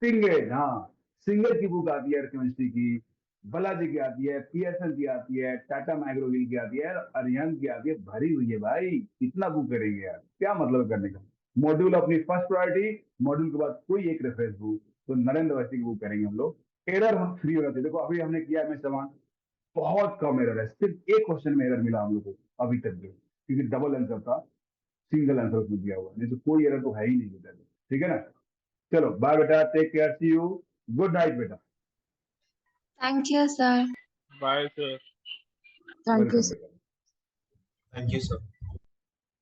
सिंगेज, हाँ सिंगेज की बुक आती है केमिस्ट्री की, बालाजी की आती है, पियर्सन की आती है, टाटा मैग्रोविल की आती है, अरिहंत की आती है, भरी हुई है भाई, कितना बुक करेंगे यार, क्या मतलब करने का। मॉड्यूल अपनी फर्स्ट प्रायोरिटी, मॉड्यूल के बाद कोई एक रेफरेंस बुक, तो नरेंद्र अवस्थी की बुक करेंगे हम लोग। एरर हम फ्री होना चाहिए, देखो अभी हमने किया है सवाल, बहुत कम एरर है, सिर्फ एक क्वेश्चन में एरर मिला हम लोग को अभी तक जो, क्योंकि डबल आंसर था, सिंगल आंसर उसमें दिया हुआ, नहीं तो कोई एरर तो है ही नहीं बेटा, ठीक है ना। चलो बाय बेटा, take care, see you, good night बेटा, Thank you, sir. Bye sir. Thank you welcome बेटा, Thank you, sir.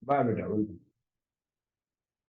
बाय बेटा, वेलकम।